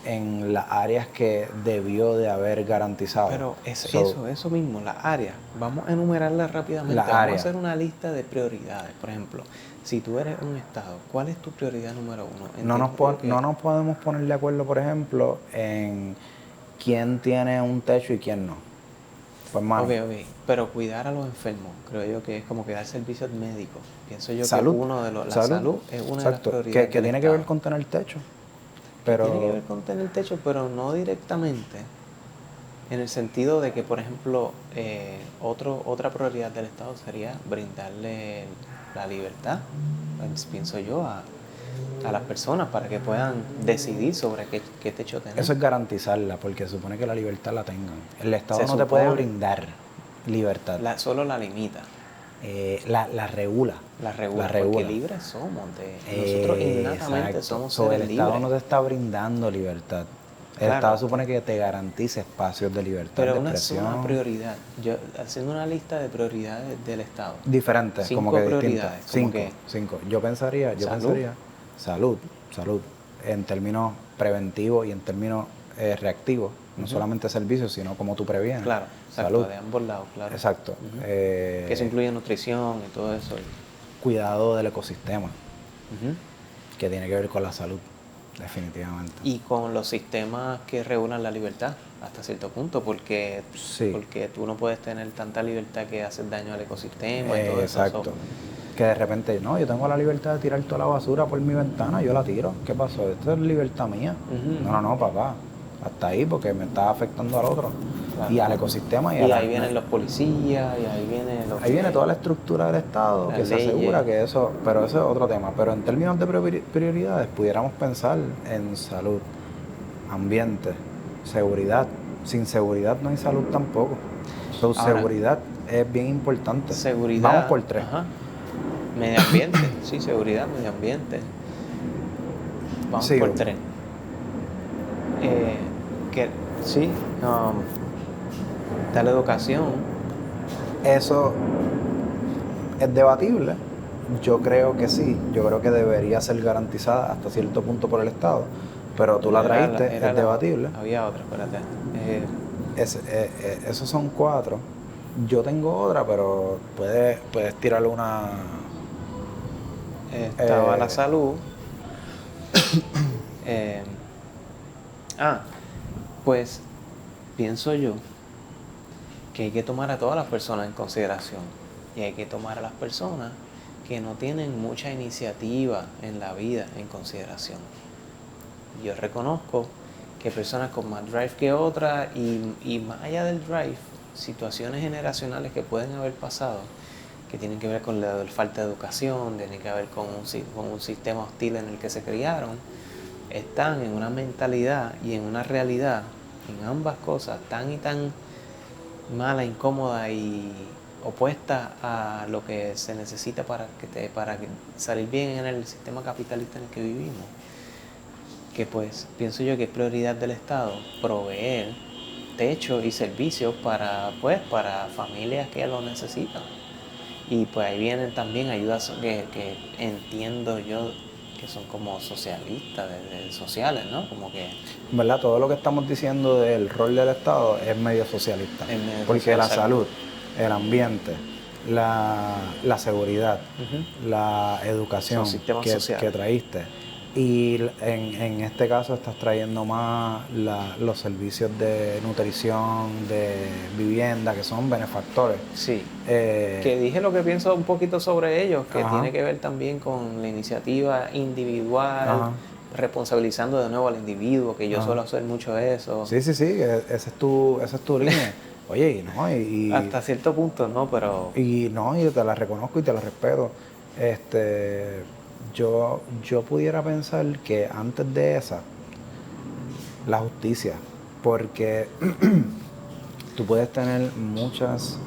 en las áreas que debió de haber garantizado. Pero eso mismo, las áreas. Vamos a enumerarlas rápidamente. Las Vamos áreas. a hacer una lista de prioridades. Por ejemplo, si tú eres un estado, ¿cuál es tu prioridad número uno? No nos podemos poner de acuerdo, por ejemplo, en quién tiene un techo y quién no. Pues, mano, Ok. Pero cuidar a los enfermos, creo yo que es como que dar servicios médicos. Pienso yo salud, que la salud es una de las exacto, prioridades que del tiene que Estado. ver con tener techo. Que Pero tiene que ver con tener techo, pero no directamente. En el sentido de que, por ejemplo, otra prioridad del Estado sería brindarle la libertad, pues, pienso yo, a las personas para que puedan decidir sobre qué techo tener. eso es garantizarla, porque se supone que la libertad la tengan. El Estado Se no te puede supone. brindar libertad. Solo la limita, La regula. la regula, porque libres somos. Nosotros innatamente Exacto. somos So, seres el Estado libres. no te está brindando libertad. El Claro. Estado supone que te garantice espacios de libertad Pero de una expresión. prioridad. Yo, haciendo una lista de prioridades del Estado. Diferentes, 5 como que prioridades, distintas. como Cinco. Yo pensaría salud, en términos preventivos y en términos reactivos. No solamente servicios, sino como tú previenes. Claro, exacto, salud. de ambos lados, claro. Exacto. Que eso incluye nutrición y todo eso. Cuidado del ecosistema, que tiene que ver con la salud, definitivamente. Y con los sistemas que regulan la libertad, hasta cierto punto, porque tú no puedes tener tanta libertad que haces daño al ecosistema y todo eso. Exacto. Que de repente, no, yo tengo la libertad de tirar toda la basura por mi ventana, yo la tiro. ¿Qué pasó? Esto es libertad mía. No, papá. Hasta ahí, porque me está afectando al otro. Claro. Y al ecosistema. Y ahí vienen los policías, y ahí viene toda la estructura del Estado que se asegura que eso, pero eso es otro tema. Pero en términos de prioridades, pudiéramos pensar en salud, ambiente, seguridad. Sin seguridad no hay salud tampoco. Entonces, seguridad es bien importante. Seguridad. Vamos por 3. Ajá. Medio ambiente, sí, seguridad, medio ambiente. Vamos por 3. Está la educación. Eso es debatible. Yo creo que sí. Yo creo que debería ser garantizada hasta cierto punto por el Estado. Pero tú la traíste, es debatible. Había otra, espérate. Esos son 4. Yo tengo otra, pero puedes tirarle una. Estaba la salud. Pues pienso yo que hay que tomar a todas las personas en consideración y hay que tomar a las personas que no tienen mucha iniciativa en la vida en consideración. Yo reconozco que personas con más drive que otras y más allá del drive, situaciones generacionales que pueden haber pasado que tienen que ver con la falta de educación, tienen que ver con un sistema hostil en el que se criaron, están en una mentalidad y en una realidad, en ambas cosas, tan y tan mala, incómoda y opuesta a lo que se necesita para salir bien en el sistema capitalista en el que vivimos, que pues pienso yo que es prioridad del Estado proveer techo y servicios para familias que lo necesitan. Y pues ahí vienen también ayudas que entiendo yo que son como socialistas, sociales, ¿no? Como que... ¿Verdad? Todo lo que estamos diciendo del rol del Estado es medio socialista. Porque la salud, el ambiente, la seguridad, la educación que traíste. Y en este caso estás trayendo más los servicios de nutrición, de vivienda, que son benefactores. Sí, que dije lo que pienso un poquito sobre ellos, que Ajá. tiene que ver también con la iniciativa individual, Ajá. responsabilizando de nuevo al individuo, que yo suelo hacer mucho eso. Sí, esa es tu línea. Oye, y hasta cierto punto, ¿no? Pero... Y te la reconozco y te la respeto. Yo pudiera pensar que antes de esa, la justicia, porque tú puedes tener muchas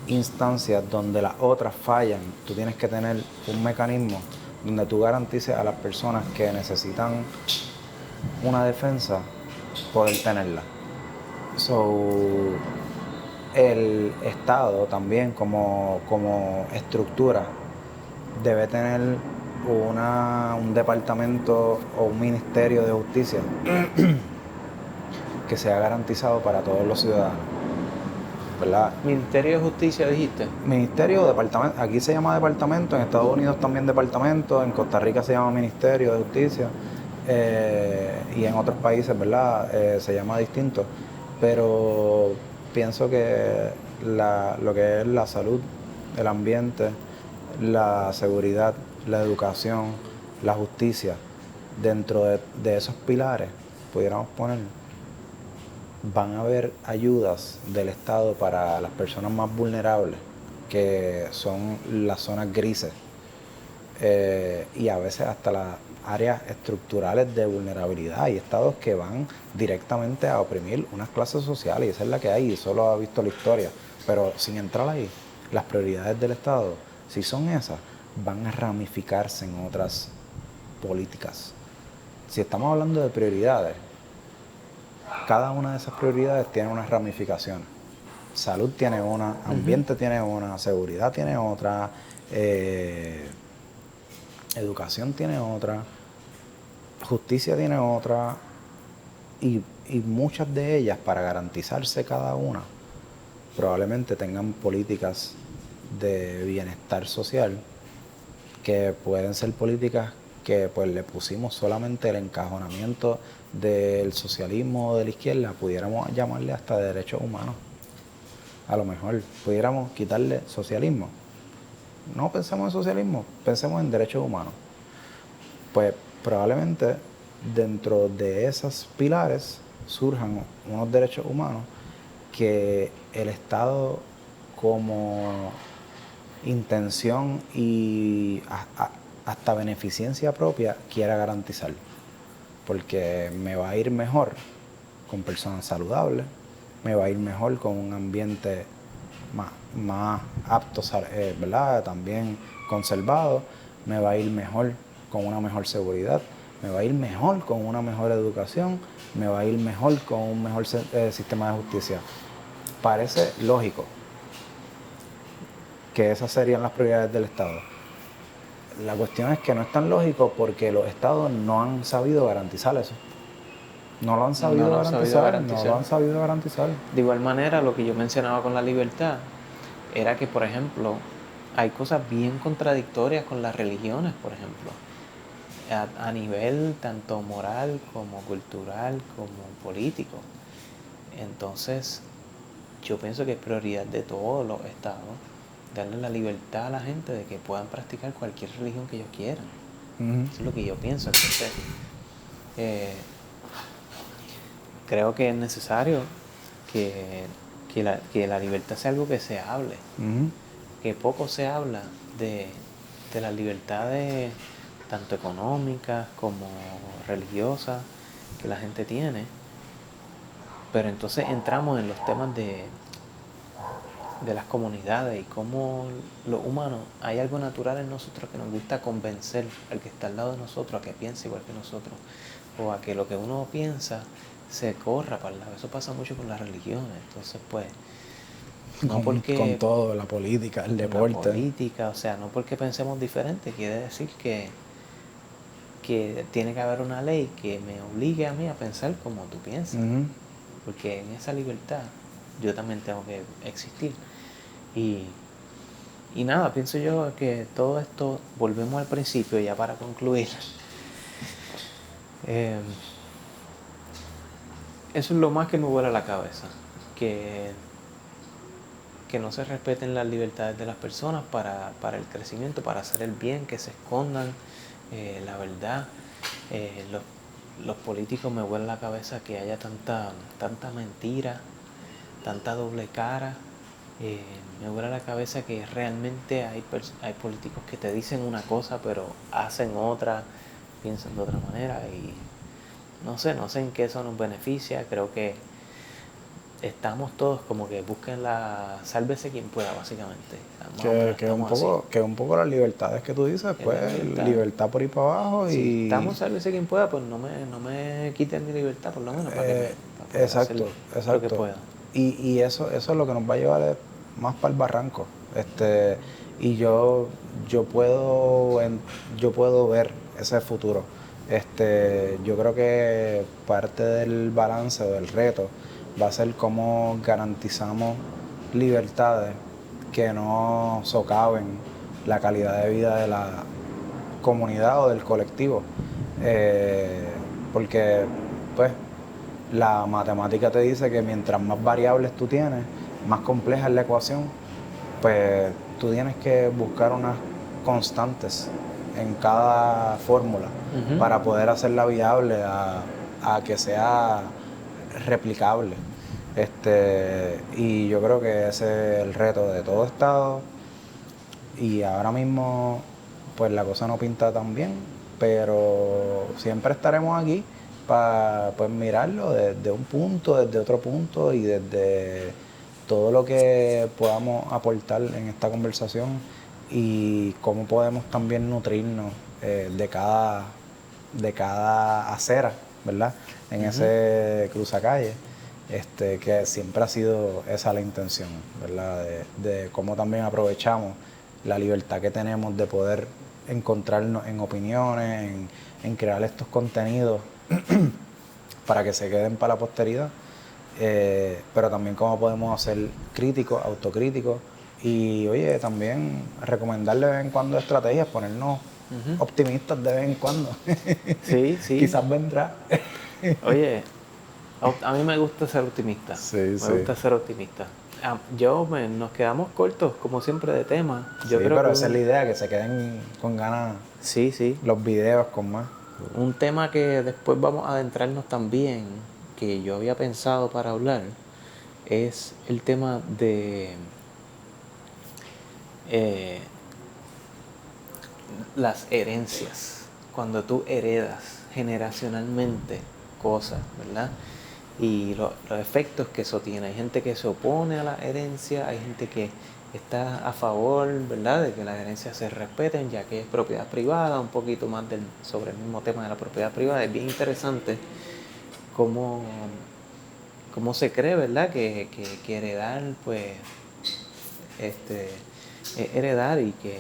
instancias donde las otras fallan. Tú tienes que tener un mecanismo donde tú garantices a las personas que necesitan una defensa, poder tenerla. So, el Estado también como estructura debe tener un departamento o un ministerio de justicia que sea garantizado para todos los ciudadanos, ¿verdad? Ministerio de Justicia, dijiste. Ministerio, departamento, aquí se llama departamento, en Estados Unidos también departamento, en Costa Rica se llama Ministerio de Justicia, y en otros países, ¿verdad? Se llama distinto, pero pienso que lo que es la salud, el ambiente, la seguridad, la educación, la justicia, dentro de esos pilares, pudiéramos poner, van a haber ayudas del Estado para las personas más vulnerables, que son las zonas grises, y a veces hasta las áreas estructurales de vulnerabilidad. Hay estados que van directamente a oprimir unas clases sociales, y esa es la que hay, y solo ha visto la historia. Pero sin entrar ahí, las prioridades del Estado, si son esas, van a ramificarse en otras políticas. Si estamos hablando de prioridades, cada una de esas prioridades tiene unas ramificaciones. Salud tiene una, ambiente tiene una, seguridad tiene otra, educación tiene otra, justicia tiene otra, y muchas de ellas, para garantizarse cada una, probablemente tengan políticas de bienestar social, que pueden ser políticas que pues le pusimos solamente el encajonamiento del socialismo o de la izquierda, pudiéramos llamarle hasta derechos humanos. A lo mejor pudiéramos quitarle socialismo. No pensemos en socialismo, pensemos en derechos humanos. Pues probablemente dentro de esos pilares surjan unos derechos humanos que el Estado, como intención y hasta beneficencia propia, quiera garantizar. Porque me va a ir mejor con personas saludables, me va a ir mejor con un ambiente más apto, ¿verdad? También conservado, me va a ir mejor con una mejor seguridad, me va a ir mejor con una mejor educación, me va a ir mejor con un mejor sistema de justicia. Parece lógico que esas serían las prioridades del Estado. La cuestión es que no es tan lógico porque los estados no han sabido garantizar eso. No lo han sabido garantizar. De igual manera, lo que yo mencionaba con la libertad era que, por ejemplo, hay cosas bien contradictorias con las religiones, por ejemplo, a nivel tanto moral como cultural como político. Entonces, yo pienso que es prioridad de todos los estados darle la libertad a la gente de que puedan practicar cualquier religión que ellos quieran. Eso es lo que yo pienso. Entonces, creo que es necesario que la libertad sea algo que se hable. Que poco se habla de las libertades tanto económicas como religiosas que la gente tiene. Pero entonces entramos en los temas de las comunidades y cómo los humanos, hay algo natural en nosotros que nos gusta convencer al que está al lado de nosotros a que piense igual que nosotros, o a que lo que uno piensa se corra para el lado. Eso pasa mucho con las religiones. Entonces, pues, no porque con todo, la política, el deporte. La política, o sea, no porque pensemos diferente quiere decir que tiene que haber una ley que me obligue a mí a pensar como tú piensas. Porque en esa libertad yo también tengo que existir. Y nada, pienso yo que todo esto, volvemos al principio ya para concluir. Eso es lo más que me vuela la cabeza, que no se respeten las libertades de las personas para el crecimiento, para hacer el bien, que se escondan la verdad. Los políticos, me vuela la cabeza que haya tanta mentira, tanta doble cara. Me vuela la cabeza que realmente hay políticos que te dicen una cosa pero hacen otra, piensan de otra manera, y no sé en qué eso nos beneficia. Creo que estamos todos como que busquen sálvese quien pueda, básicamente. Que un poco las libertades que tú dices, pues libertad por ir para abajo si y... estamos sálvese quien pueda, pues no me quiten mi libertad, por lo menos, para poder exacto, hacer lo que pueda. Y eso es lo que nos va a llevar más para el barranco. Y yo puedo ver ese futuro. Yo creo que parte del balance o del reto va a ser cómo garantizamos libertades que no socaven la calidad de vida de la comunidad o del colectivo. Porque, pues, la matemática te dice que mientras más variables tú tienes, más compleja es la ecuación, pues tú tienes que buscar unas constantes en cada fórmula para poder hacerla viable a que sea replicable. Y yo creo que ese es el reto de todo Estado. Y ahora mismo, pues la cosa no pinta tan bien, pero siempre estaremos aquí para pues, mirarlo desde un punto, desde otro punto y desde todo lo que podamos aportar en esta conversación y cómo podemos también nutrirnos de cada acera, ¿verdad? En ese cruzacalle, que siempre ha sido esa la intención, ¿verdad? De cómo también aprovechamos la libertad que tenemos de poder encontrarnos en opiniones, en crear estos contenidos para que se queden para la posteridad, pero también cómo podemos ser críticos, autocríticos y, oye, también recomendar de vez en cuando estrategias, ponernos optimistas de vez en cuando. Sí, sí. Quizás vendrá. Oye, a mí me gusta ser optimista. Me gusta ser optimista. Nos quedamos cortos, como siempre, de temas. Yo creo pero que esa es la idea, que se queden con ganas los videos con más. Un tema que después vamos a adentrarnos también, que yo había pensado para hablar, es el tema de las herencias. Cuando tú heredas generacionalmente cosas, ¿verdad? Y los efectos que eso tiene. Hay gente que se opone a la herencia, hay gente que está a favor, ¿verdad?, de que las herencias se respeten, ya que es propiedad privada, un poquito más sobre el mismo tema de la propiedad privada. Es bien interesante cómo se cree, ¿verdad?, que heredar, pues, heredar y que,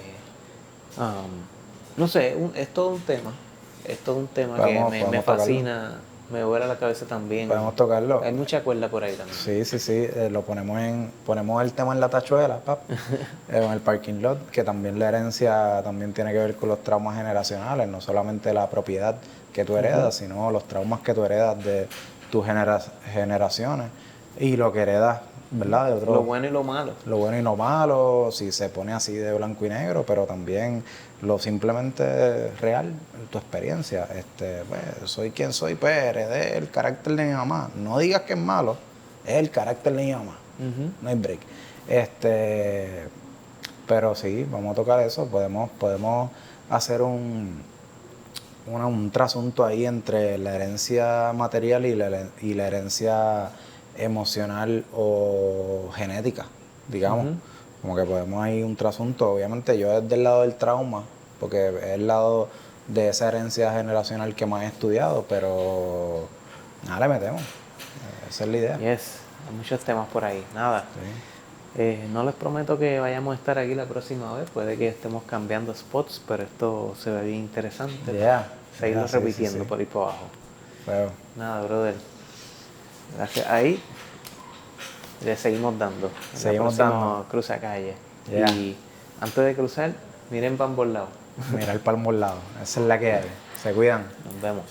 no sé, es todo un tema. Es todo un tema que me fascina. Me vuela la cabeza también. Podemos tocarlo. Hay mucha cuerda por ahí también. Sí. Lo ponemos el tema en la tachuela, en el parking lot, que también la herencia también tiene que ver con los traumas generacionales, no solamente la propiedad que tú heredas, sino los traumas que tú heredas de tus generaciones y lo que heredas, ¿verdad? De otro, lo bueno y lo malo. Lo bueno y lo malo, si se pone así de blanco y negro, pero también lo simplemente real, tu experiencia. Pues, soy quien soy, pues heredé el carácter de mi mamá. No digas que es malo, es el carácter de mi mamá. No hay break. Pero sí, vamos a tocar eso. Podemos hacer un trasunto ahí entre la herencia material y la herencia emocional o genética, digamos. Como que podemos ahí un trasunto. Obviamente yo desde el lado del trauma, porque es el lado de esa herencia generacional que más he estudiado, pero nada, le metemos. Esa es la idea. Yes, hay muchos temas por ahí. Nada. Sí. No les prometo que vayamos a estar aquí la próxima vez. Puede que estemos cambiando spots, pero esto se ve bien interesante. Seguirlo repitiendo por ahí por abajo. Bueno. Nada, brother. Gracias. Ahí le seguimos dando. Seguimos dando. Cruza calle. Y antes de cruzar, miren para ambos lados. Mirar para ambos lados. Esa es la que hay. Se cuidan. Nos vemos.